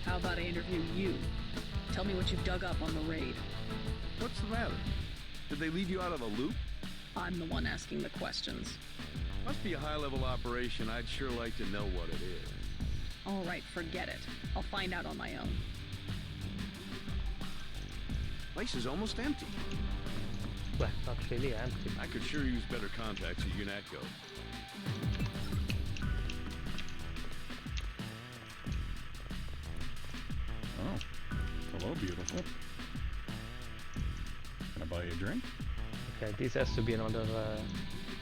How about I interview you? Tell me what you've dug up on the raid. What's the matter? Did they leave you out of the loop? I'm the one asking the questions. Must be a high-level operation. I'd sure like to know what it is. All right, forget it. I'll find out on my own. Place is almost empty. Well, not really empty. I could sure use better contacts at UNATCO. Oh. Hello, beautiful. Can I buy you a drink? Okay, this has to be another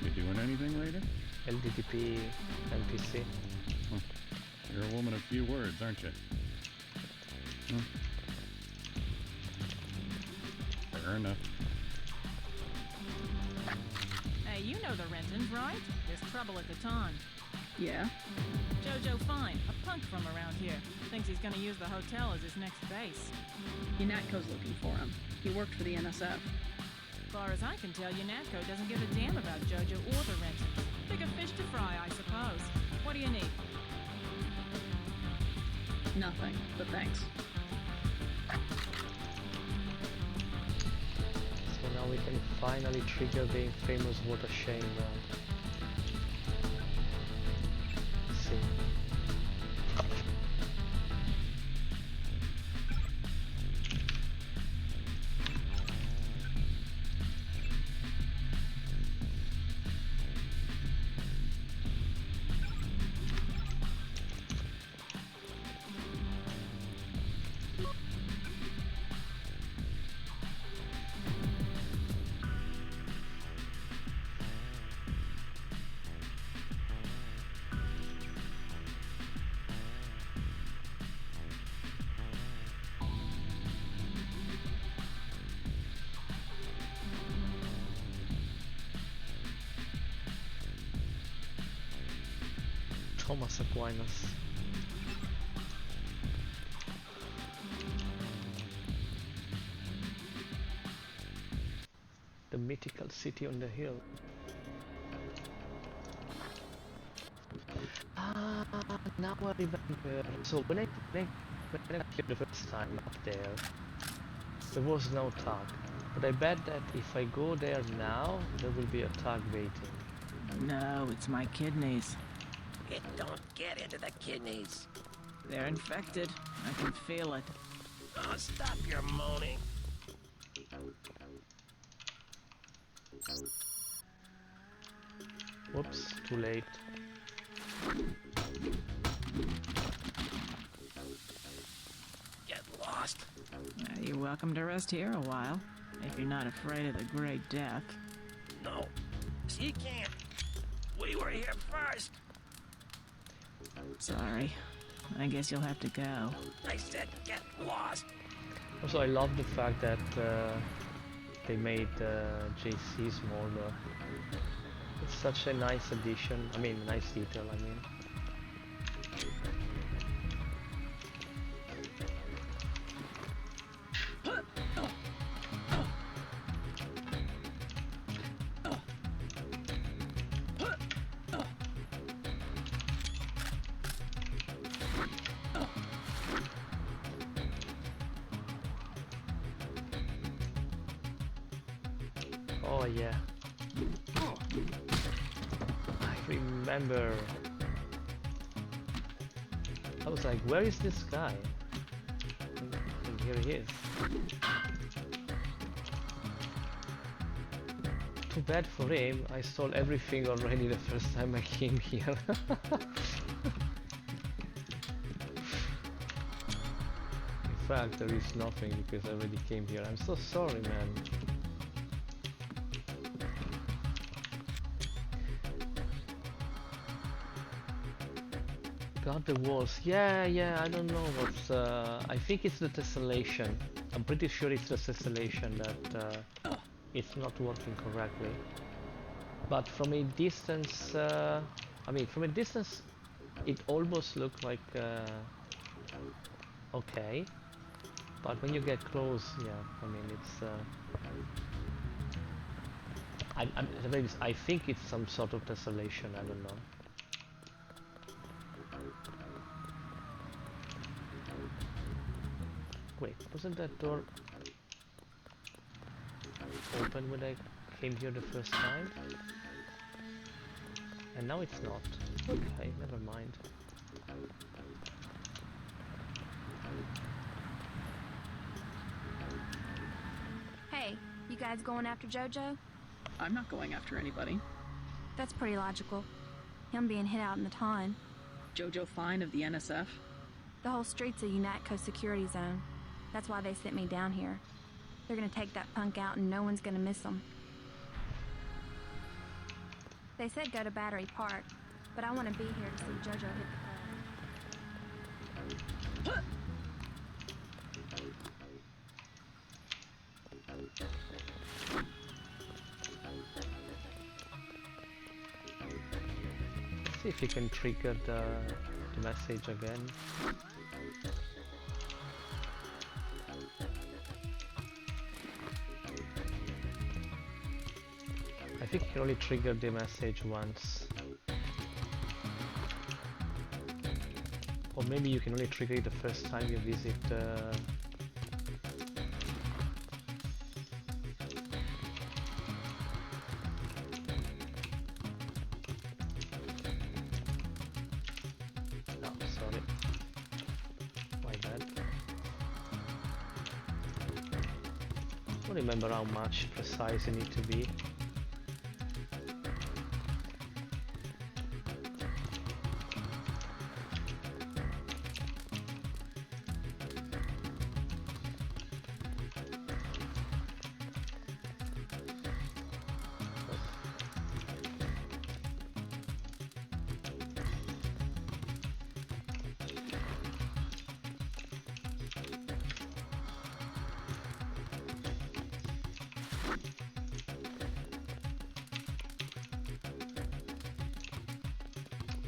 You doing anything later? LDTP NPC. Huh. You're a woman of few words, aren't you? Huh. Fair enough. Hey, you know the Rentons, right? There's trouble at the time. Yeah? Jojo Fine, a punk from around here, thinks he's gonna use the hotel as his next base. UNATCO's looking for him. He worked for the NSF. As far as I can tell, UNATCO doesn't give a damn about Jojo or the Rentons. Bigger fish to fry, I suppose. What do you need? Nothing, but thanks. So now we can finally trigger the famous water chamber. Let's see. Thomas Aquinas. The mythical city on the hill. Ah, now I remember. So when I came the first time up there was no tug. But I bet that if I go there now, there will be a tug waiting. No, it's my kidneys. It don't get into the kidneys. They're infected. I can feel it. Oh, stop your moaning. Whoops, too late. Get lost. You're welcome to rest here a while, if you're not afraid of the Great Death. No. See, you can't. We were here first. Sorry. I guess you'll have to go. I said get lost. Also, I love the fact that they made JC smaller. It's such a nice addition. I mean, nice detail, I mean. Oh yeah. I remember. I was like, where is this guy? And here he is. Too bad for him, I stole everything already the first time I came here. In fact, there is nothing because I already came here. I'm so sorry, man. got the walls. Yeah, I don't know what's... I think it's the tessellation. I'm pretty sure it's the tessellation that it's not working correctly. But from a distance... I mean, from a distance, it almost looked like... okay. But when you get close, yeah, I mean, it's... I think it's some sort of tessellation, I don't know. Wait, wasn't that door open when I came here the first time? And now it's not. Okay, never mind. Hey, you guys going after Jojo? I'm not going after anybody. That's pretty logical. Him being hit out in the ton. Jojo Fine of the NSF? The whole street's a UNATCO security zone. That's why they sent me down here. They're gonna take that punk out and no one's gonna miss them. They said go to Battery Park, but I want to be here to see Jojo hit the curb. See if you can trigger the message again. I think you can only trigger the message once. Or maybe you can only trigger it the first time you visit no, sorry. My bad. I don't remember how much precise you need to be.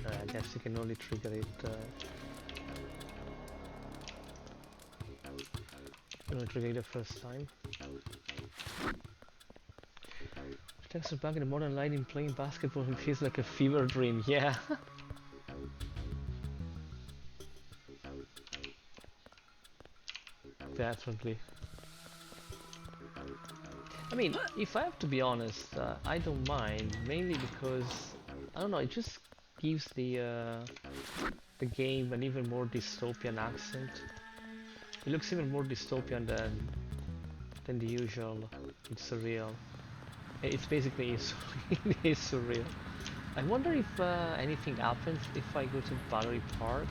I guess you can only trigger it. Only trigger it the first time. Thanks for back in the modern lighting, playing basketball. It feels like a fever dream. Yeah. Definitely. I mean, if I have to be honest, I don't mind, mainly because I don't know. It just gives the game an even more dystopian accent. It looks even more dystopian than the usual. It's surreal. It's basically it is surreal. I wonder if anything happens if I go to Battery Park.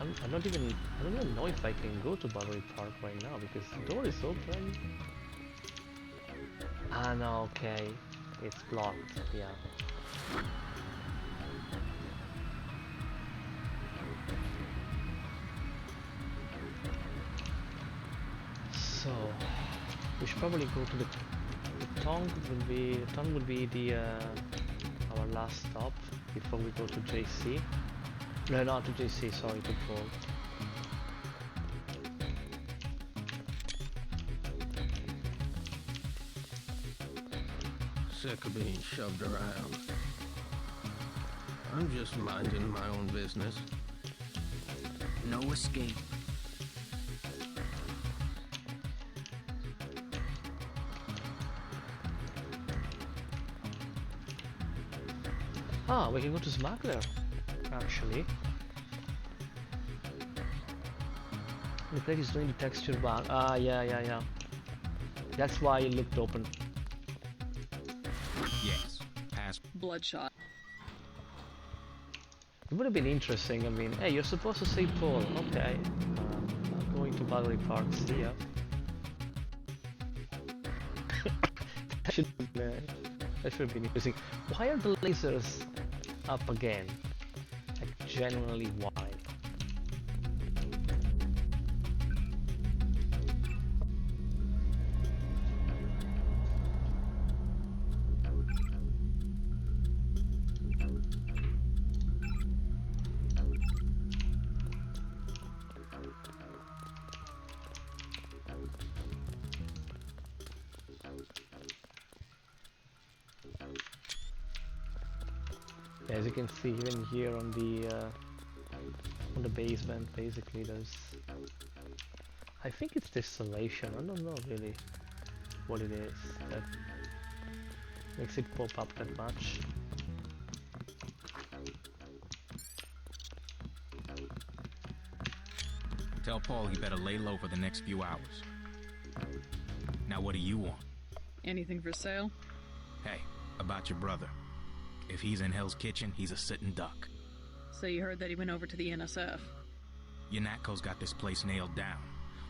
I'm not even. I don't even know if I can go to Battery Park right now because the door is open. Ah no, okay, it's blocked. Yeah. So we should probably go to the tongue. Would be the our last stop before we go to JC. No, not to JC. Sorry, to Paul. Sick of being shoved around. I'm just minding my own business. No escape. Ah, we can go to Smuggler, actually. The plate is doing the texture bar. Ah, yeah. That's why it looked open. Yes. Pass. Bloodshot. It would have been interesting. I mean, hey, you're supposed to say Paul. Okay. I'm going to Battery Park. See ya. I should That should be interesting. Why are the lasers up again? Like, genuinely why? As you can see, even here on the basement, basically there's. I think it's distillation. I don't know really what it is that makes it pop up that much. Tell Paul he better lay low for the next few hours. Now what do you want? Anything for sale? Hey, about your brother. If he's in Hell's Kitchen, he's a sitting duck. So you heard that he went over to the NSF? UNATCO's got this place nailed down.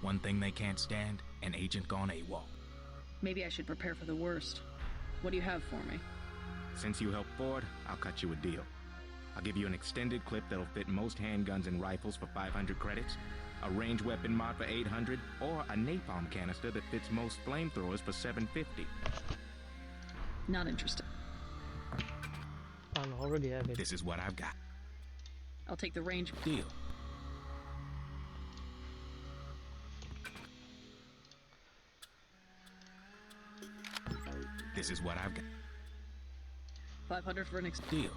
One thing they can't stand, an agent gone AWOL. Maybe I should prepare for the worst. What do you have for me? Since you helped Ford, I'll cut you a deal. I'll give you an extended clip that'll fit most handguns and rifles for 500 credits, a range weapon mod for 800, or a napalm canister that fits most flamethrowers for 750. Not interested. I'll already have it. This is what I've got. I'll take the range. Deal. This is what I've got. 500 for an deal.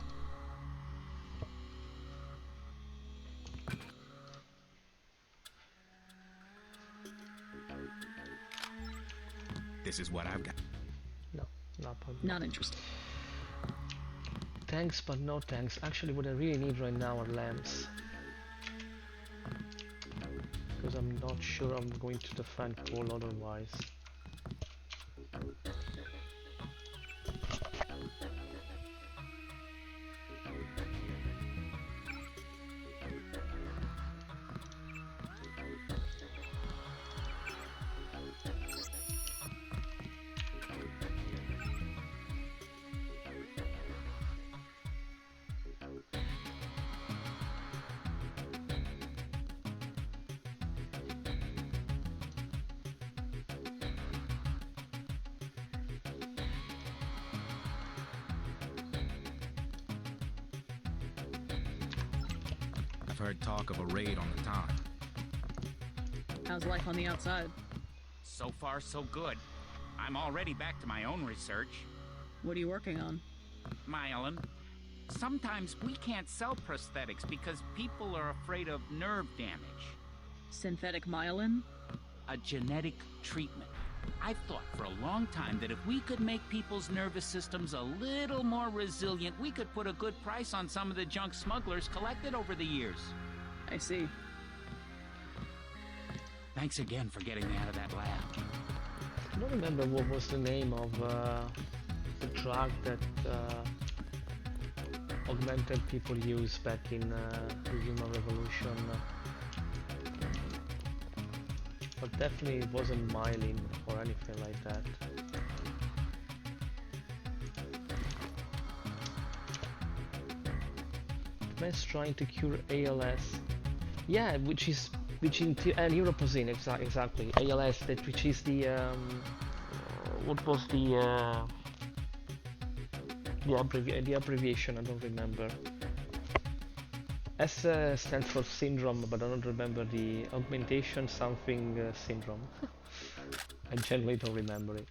This is what I've got. No, not possible. Not interested. Thanks, but no thanks. Actually, what I really need right now are lamps. Because I'm not sure I'm going to defend Paul otherwise. I've heard talk of a raid on the town. How's life on the outside? So far, so good. I'm already back to my own research. What are you working on? Myelin. Sometimes we can't sell prosthetics because people are afraid of nerve damage. Synthetic myelin? A genetic treatment. I've thought for a long time that if we could make people's nervous systems a little more resilient, we could put a good price on some of the junk smugglers collected over the years. I see. Thanks again for getting me out of that lab. I don't remember what was the name of the drug that augmented people used back in the Human Revolution. But definitely it wasn't myelin or anything like that. Man's trying to cure ALS. Yeah, which in neuroposin, exactly. ALS, which is the what was the abbreviation? I don't remember. S stands for syndrome, but I don't remember the augmentation something syndrome. I generally don't remember it.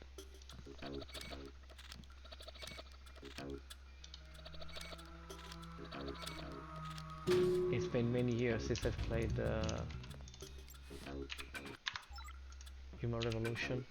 It's been many years since I've played Human Revolution.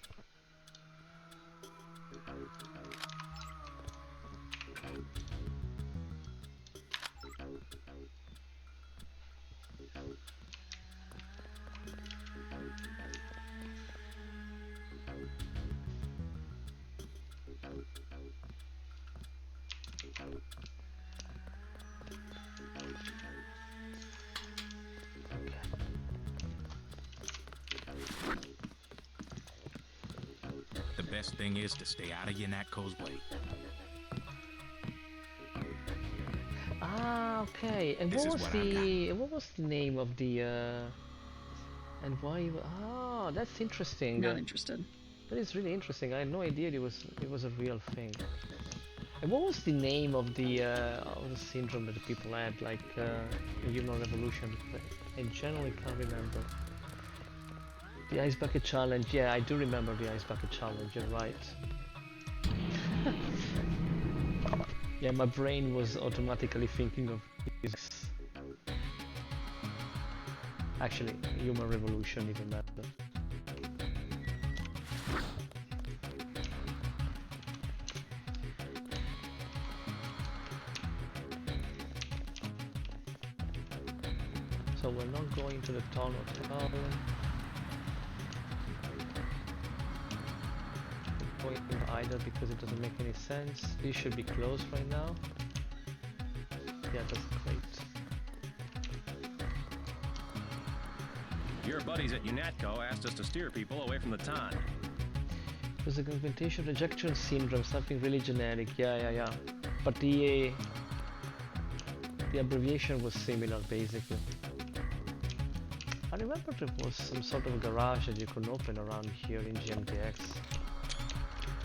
The best thing is to stay out of UNATCO's way. Ah, okay. And This what is was what I've the name of the and why that's interesting. Not interested. That is really interesting. I had no idea it was a real thing. And what was the name of the syndrome that the people had, like in Human Revolution? I generally can't remember. The Ice Bucket Challenge. Yeah, I do remember the Ice Bucket Challenge. You're right. Yeah, my brain was automatically thinking of this. Actually, Human Revolution even better. So we're not going to the town hotel. We're going either because it doesn't make any sense. This should be closed right now. Yeah, that's great. Your buddies at UNATCO asked us to steer people away from the town. It was a augmentation rejection syndrome, something really generic. Yeah. But the abbreviation was similar, basically. I remember there was some sort of garage that you could open around here in GMDX.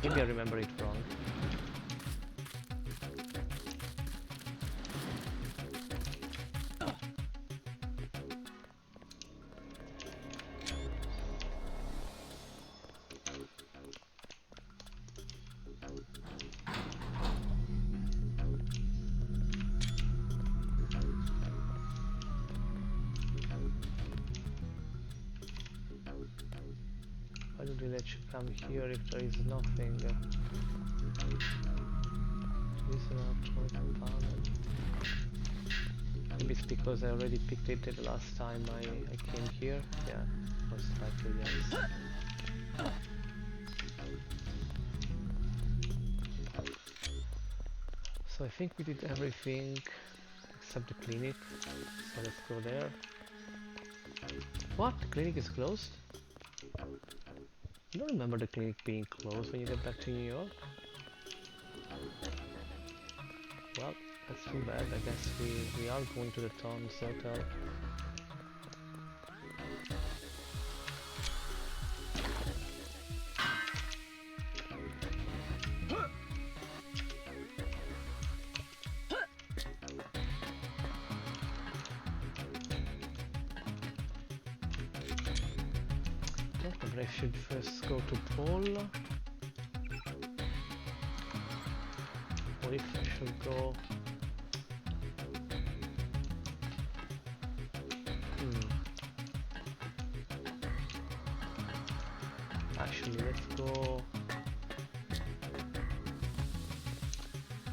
Maybe I remember it wrong. Why do they let you come here if there is nothing? Maybe it's because I already picked it the last time I came here. Yeah, most likely yes. So I think we did everything except the clinic. So let's go there. What? The clinic is closed? I don't remember the clinic being closed when you get back to New York. Well, that's too bad. I guess we are going to the town's hotel. But I should first go to Paul. Or if I should go... Actually, let's go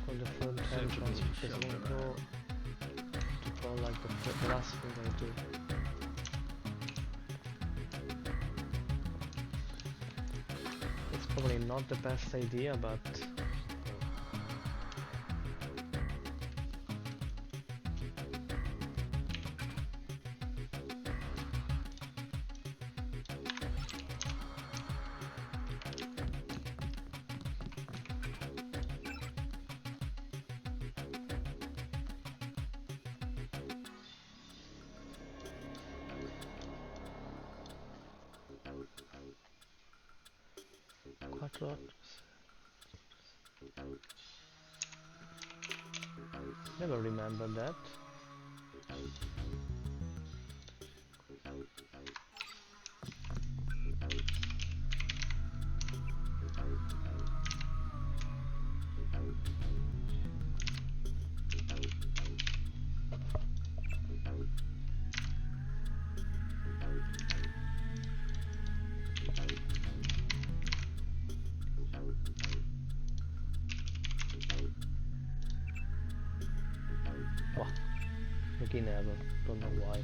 on the front entrance because I won't go to Paul like the last thing I do. Probably not the best idea, but never remember that. Never, don't know why.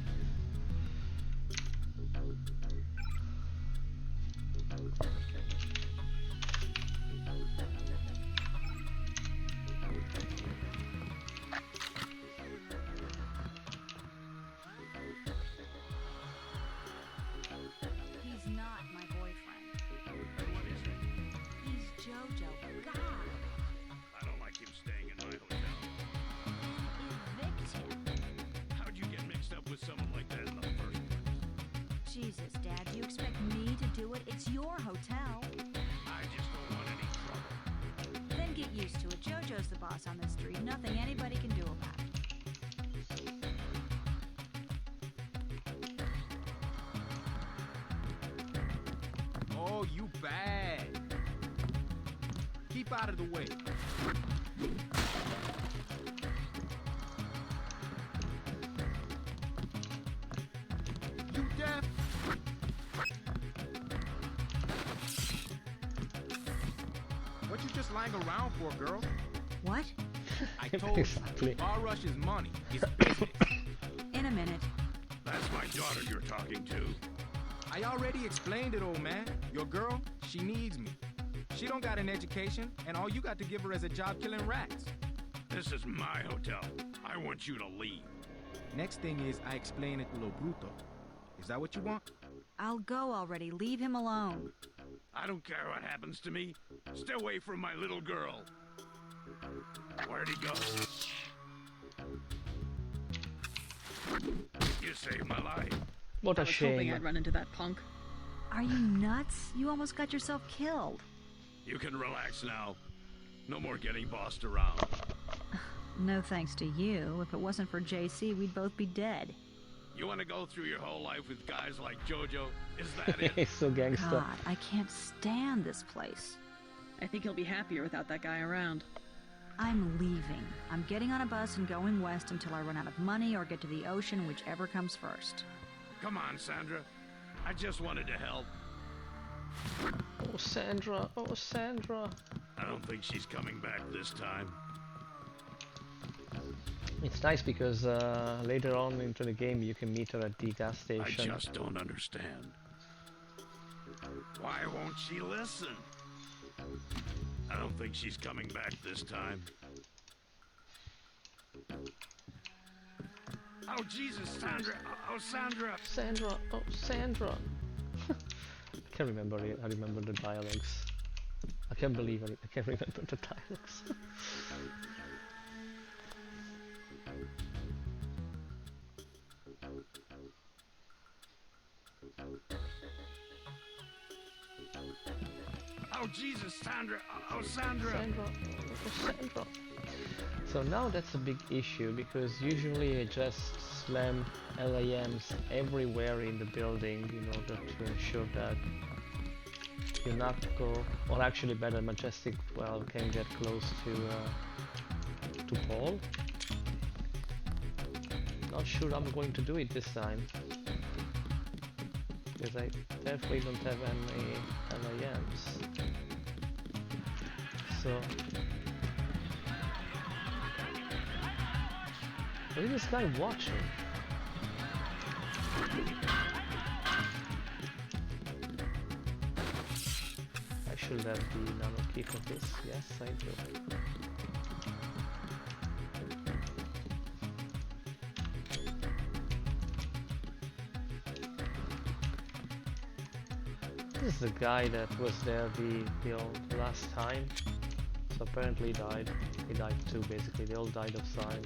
He's not my boyfriend. Then what is he? He's Jojo. God! I don't like him staying in my hotel. Then up with someone like that in the first place? Jesus, Dad, do you expect me to do it? It's your hotel. I just don't want any trouble. Then get used to it. JoJo's the boss on this street. Nothing anybody can do about it. Oh, you bad. Keep out of the way. You deaf? What you just lying around for, girl? What? I told Exactly. you, bar rush is money. It's business. In a minute. That's my daughter you're talking to. I already explained it, old man. Your girl, she needs me. She don't got an education, and all you got to give her is a job killing rats. This is my hotel. I want you to leave. Next thing is, I explain it to Lo Bruto. Is that what you want? I'll go already. Leave him alone. I don't care what happens to me. Stay away from my little girl. Where'd he go? You saved my life. What a I was hoping shame. I'd run into that punk. Are you nuts? You almost got yourself killed. You can relax now. No more getting bossed around. No thanks to you. If it wasn't for JC, we'd both be dead. You want to go through your whole life with guys like JoJo? Is that it? He's so gangster. God, I can't stand this place. I think he'll be happier without that guy around. I'm leaving. I'm getting on a bus and going west until I run out of money or get to the ocean, whichever comes first. Come on, Sandra. I just wanted to help. Oh, Sandra. Oh, Sandra. I don't think she's coming back this time. It's nice because later on into the game you can meet her at the gas station. I just don't understand. Why won't she listen? I don't think she's coming back this time. Oh, Jesus, Sandra! Oh, Sandra! Sandra! Oh, Sandra! I can't remember it. I remember the dialogues. I can't believe it. I can't remember the dialogues. Oh, Jesus, Sandra! Oh, Sandra! Sandra! Oh, Sandra! So now that's a big issue because usually I just slam LAMs everywhere in the building in order to ensure that Yunako, or actually better Majestic, well, can get close to Paul. Not sure I'm going to do it this time because I definitely don't have any LAMs. So what is this guy watching? I should have the nano key for this. Yes, I do. This is the guy that was there the last time. So apparently he died. He died too, basically. They all died of sign.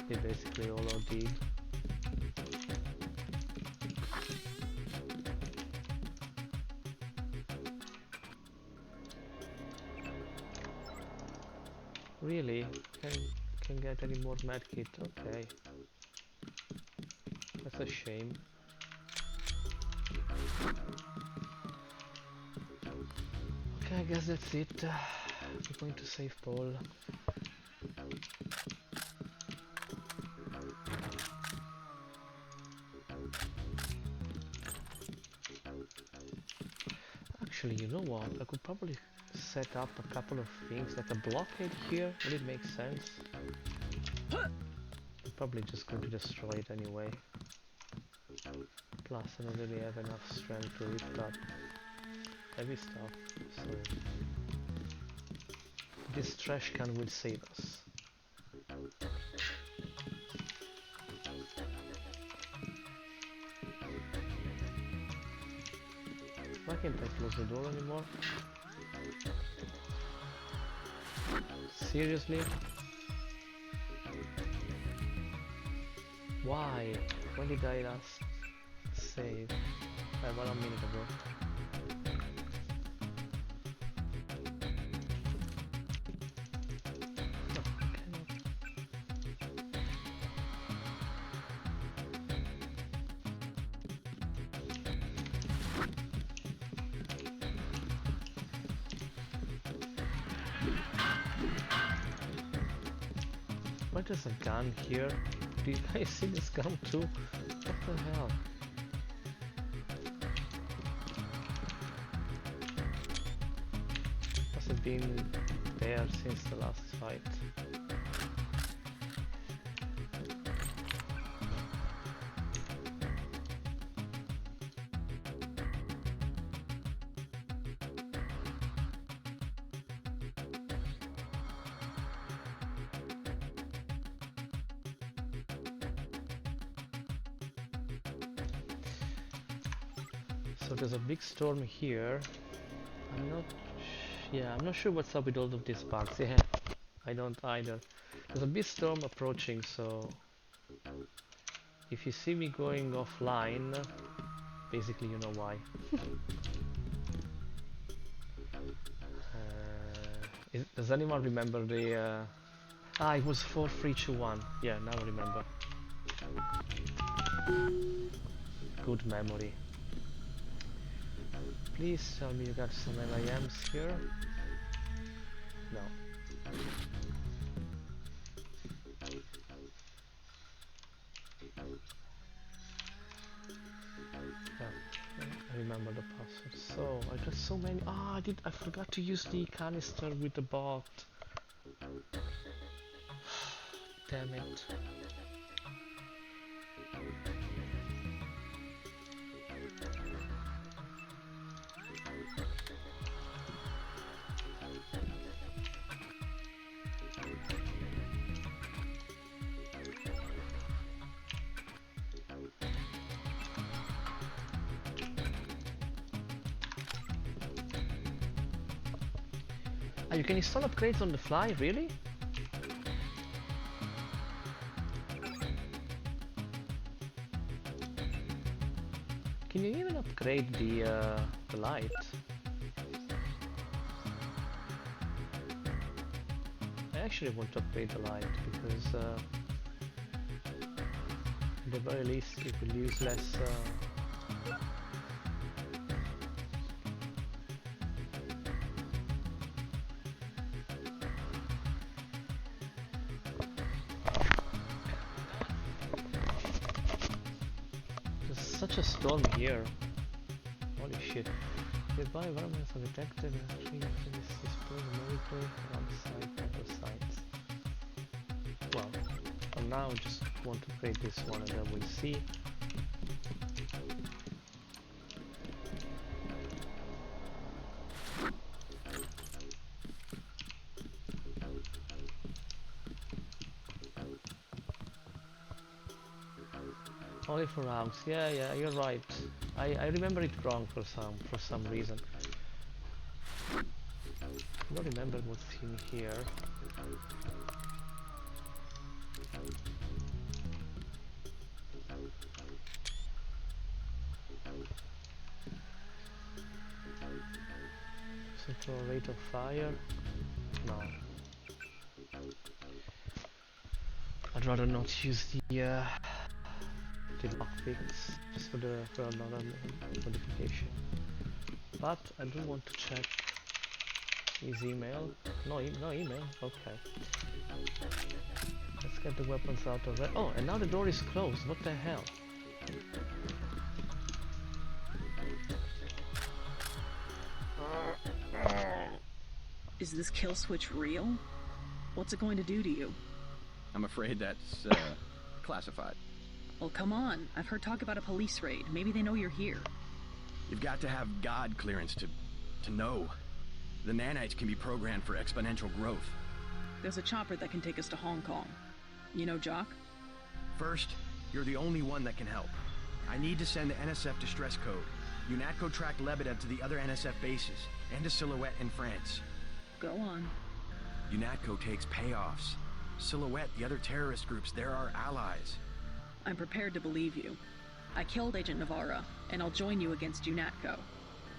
They basically all OD'd. Really? Can get any more medkit? Okay. That's a shame. Okay, I guess that's it. I'm going to save Paul. Actually, you know what? I could probably set up a couple of things, like a blockade here. Would it make sense? I'm probably just going to destroy it anyway. Plus, I don't really have enough strength to lift up heavy stuff, so this trash can will save us. Why can't I close the door anymore? Seriously? Why? When did I last save? About a minute ago. What is a gun here? Do you guys see this gun too? What the hell? Must have been there since the last fight. So there's a big storm here. I'm not sure what's up with all of these bugs. Yeah, I don't either. There's a big storm approaching, so if you see me going offline, basically you know why. Does anyone remember the... it was 4, 3, 2, 1. Yeah, now I remember. Good memory. Please tell me you got some LIMs here. No. Yeah, I remember the password. So I got so many. I forgot to use the canister with the bot. Damn it. You can install upgrades on the fly, really? Can you even upgrade the light? I actually want to upgrade the light because at the very least it will use less such a storm here. Holy shit. Nearby environments are detected and trees display monitor around site other sites. Well, for now I just want to create this one and then we'll see. Only for rounds. Yeah, you're right. I remember it wrong for some reason. I don't remember what's in here. Central rate of fire? No. I'd rather not use the lockpicks just for another modification. But I do want to check his email. No email. Okay. Let's get the weapons out of there. Oh, and now the door is closed. What the hell? Is this kill switch real? What's it going to do to you? I'm afraid that's classified. Well, come on. I've heard talk about a police raid. Maybe they know you're here. You've got to have God clearance to know. The nanites can be programmed for exponential growth. There's a chopper that can take us to Hong Kong. You know Jock? First, you're the only one that can help. I need to send the NSF distress code. UNATCO tracked Lebedev to the other NSF bases, and to Silhouette in France. Go on. UNATCO takes payoffs. Silhouette, the other terrorist groups, they're our allies. I'm prepared to believe you. I killed Agent Navarra, and I'll join you against UNATCO.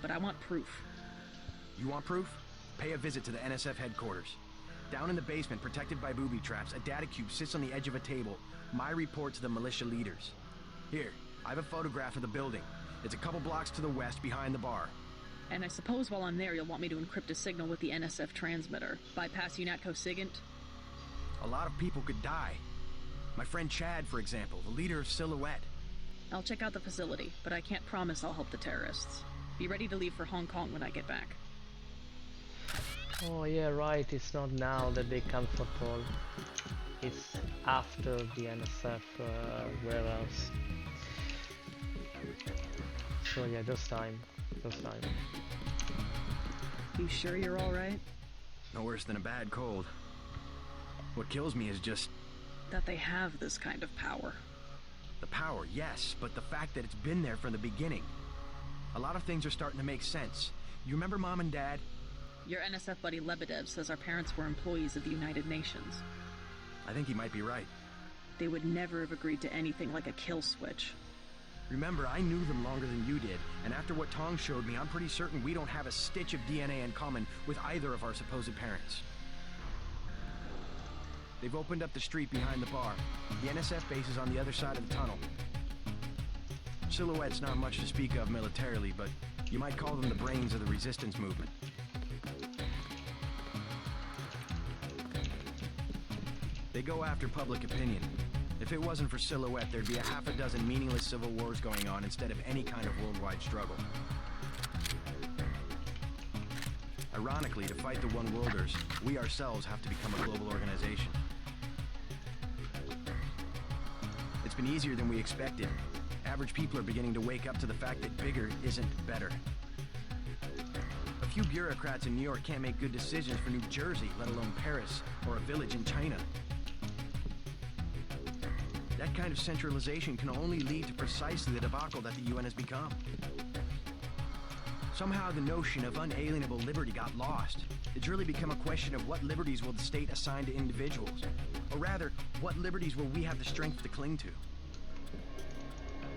But I want proof. You want proof? Pay a visit to the NSF headquarters. Down in the basement, protected by booby traps, a data cube sits on the edge of a table. My report to the militia leaders. Here, I have a photograph of the building. It's a couple blocks to the west, behind the bar. And I suppose while I'm there, you'll want me to encrypt a signal with the NSF transmitter. Bypass UNATCO SIGINT? A lot of people could die. My friend Chad, for example, the leader of Silhouette. I'll check out the facility, but I can't promise I'll help the terrorists. Be ready to leave for Hong Kong when I get back. Oh yeah, right, it's not now that they come for Paul. It's after the NSF warehouse. So yeah, this time. You sure you're alright? No worse than a bad cold. What kills me is just... that they have this kind of power. The power, yes, but the fact that it's been there from the beginning. A lot of things are starting to make sense. You remember Mom and Dad? Your NSF buddy Lebedev says our parents were employees of the United Nations. I think he might be right. They would never have agreed to anything like a kill switch. Remember, I knew them longer than you did, and after what Tong showed me, I'm pretty certain we don't have a stitch of DNA in common with either of our supposed parents. They've opened up the street behind the bar. The NSF base is on the other side of the tunnel. Silhouette's not much to speak of militarily, but you might call them the brains of the resistance movement. They go after public opinion. If it wasn't for Silhouette, there'd be a half a dozen meaningless civil wars going on instead of any kind of worldwide struggle. Ironically, to fight the One-Worlders, we ourselves have to become a global organization. It's been easier than we expected. Average people are beginning to wake up to the fact that bigger isn't better. A few bureaucrats in New York can't make good decisions for New Jersey, let alone Paris, or a village in China. That kind of centralization can only lead to precisely the debacle that the UN has become. Somehow the notion of unalienable liberty got lost. It's really become a question of what liberties will the state assign to individuals? Or rather, what liberties will we have the strength to cling to?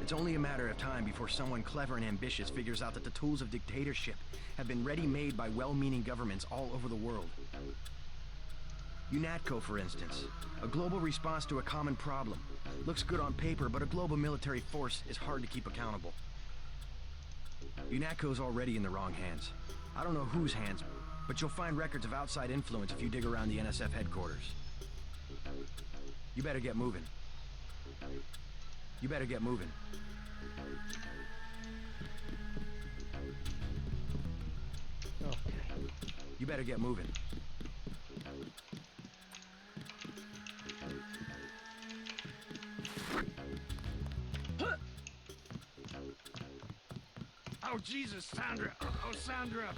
It's only a matter of time before someone clever and ambitious figures out that the tools of dictatorship have been ready-made by well-meaning governments all over the world. UNATCO, for instance, a global response to a common problem. Looks good on paper, but a global military force is hard to keep accountable. UNATCO's already in the wrong hands. I don't know whose hands, but you'll find records of outside influence if you dig around the NSF headquarters. You better get moving. You better get moving. Okay. You better get moving. Oh, Jesus, Sandra. Oh, Sandra.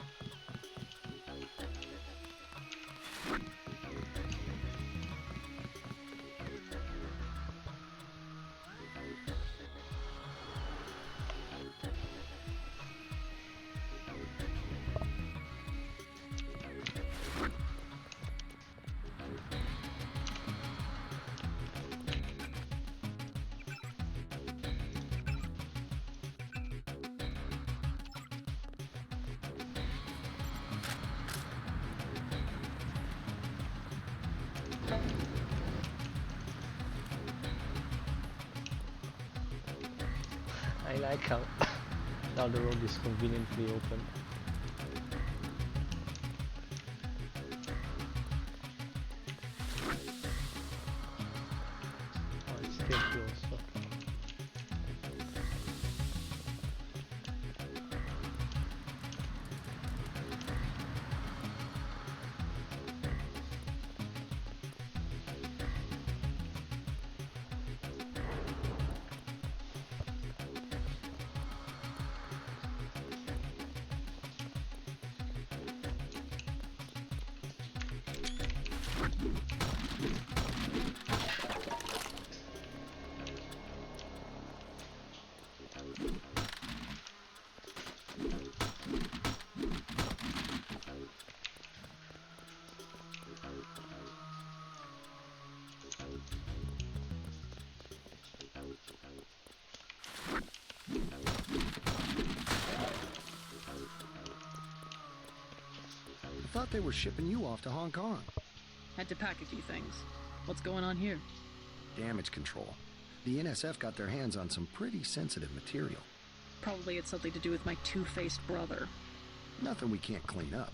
I like how now the road is conveniently open. Oh, it's still close. thought they were shipping you off to Hong Kong. Had to pack a few things. What's going on here? Damage control. The NSF got their hands on some pretty sensitive material. Probably it's something to do with my two-faced brother. Nothing we can't clean up.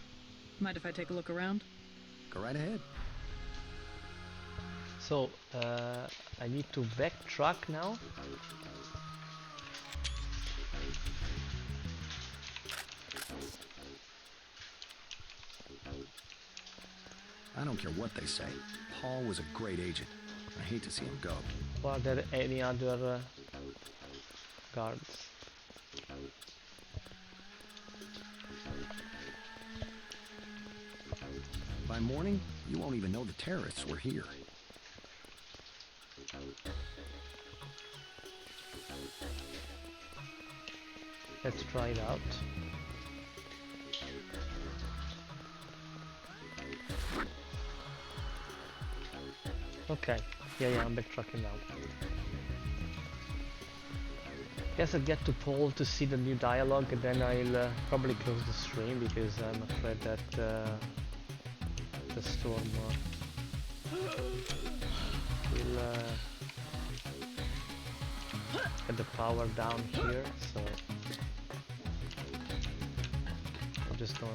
Mind if I take a look around? Go right ahead. So, I need to backtrack now. I don't care what they say. Paul was a great agent. I hate to see him go. Or are there any other guards? By morning, you won't even know the terrorists were here. Let's try it out. Okay, yeah, I'm backtracking now. Guess I'll get to Paul to see the new dialogue and then I'll probably close the stream because I'm afraid that the storm will get the power down here, so I'm just gonna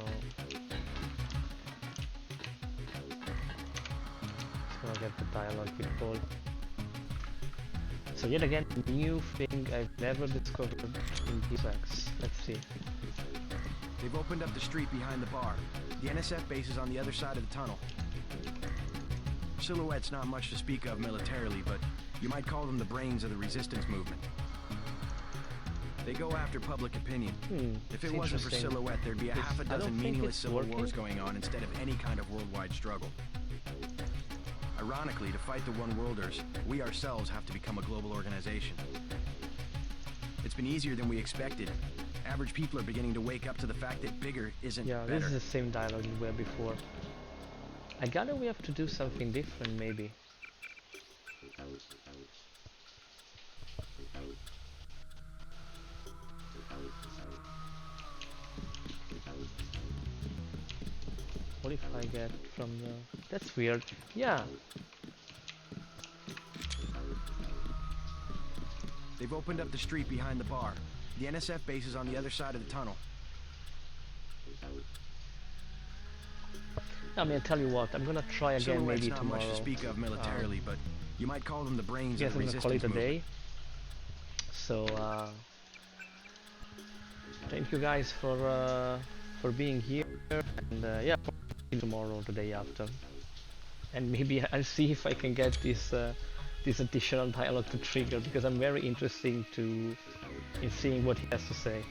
get the dialogue with Paul. So yet again, new thing I've never discovered in GMDX. Let's see. They've opened up the street behind the bar. The NSF base is on the other side of the tunnel. Silhouette's not much to speak of militarily, but you might call them the brains of the resistance movement. They go after public opinion. If it wasn't for Silhouette, there'd be a half a dozen meaningless civil wars going on instead of any kind of worldwide struggle. Ironically, to fight the one-worlders, we ourselves have to become a global organization. It's been easier than we expected. Average people are beginning to wake up to the fact that bigger isn't better. This is the same dialogue we were before. I gather we have to do something different, maybe. What if I get from the... That's weird. Yeah. They've opened up the street behind the bar. The NSF base is on the other side of the tunnel. I mean, I'll tell you what, I'm gonna try again maybe not tomorrow. Much to speak of militarily, but you might call them the brains Yes, of the I'm gonna call resistance it a day. movement. So, thank you guys for being here, and yeah, tomorrow, the day after, and maybe I'll see if I can get this this additional dialogue to trigger because I'm very interested in seeing what he has to say.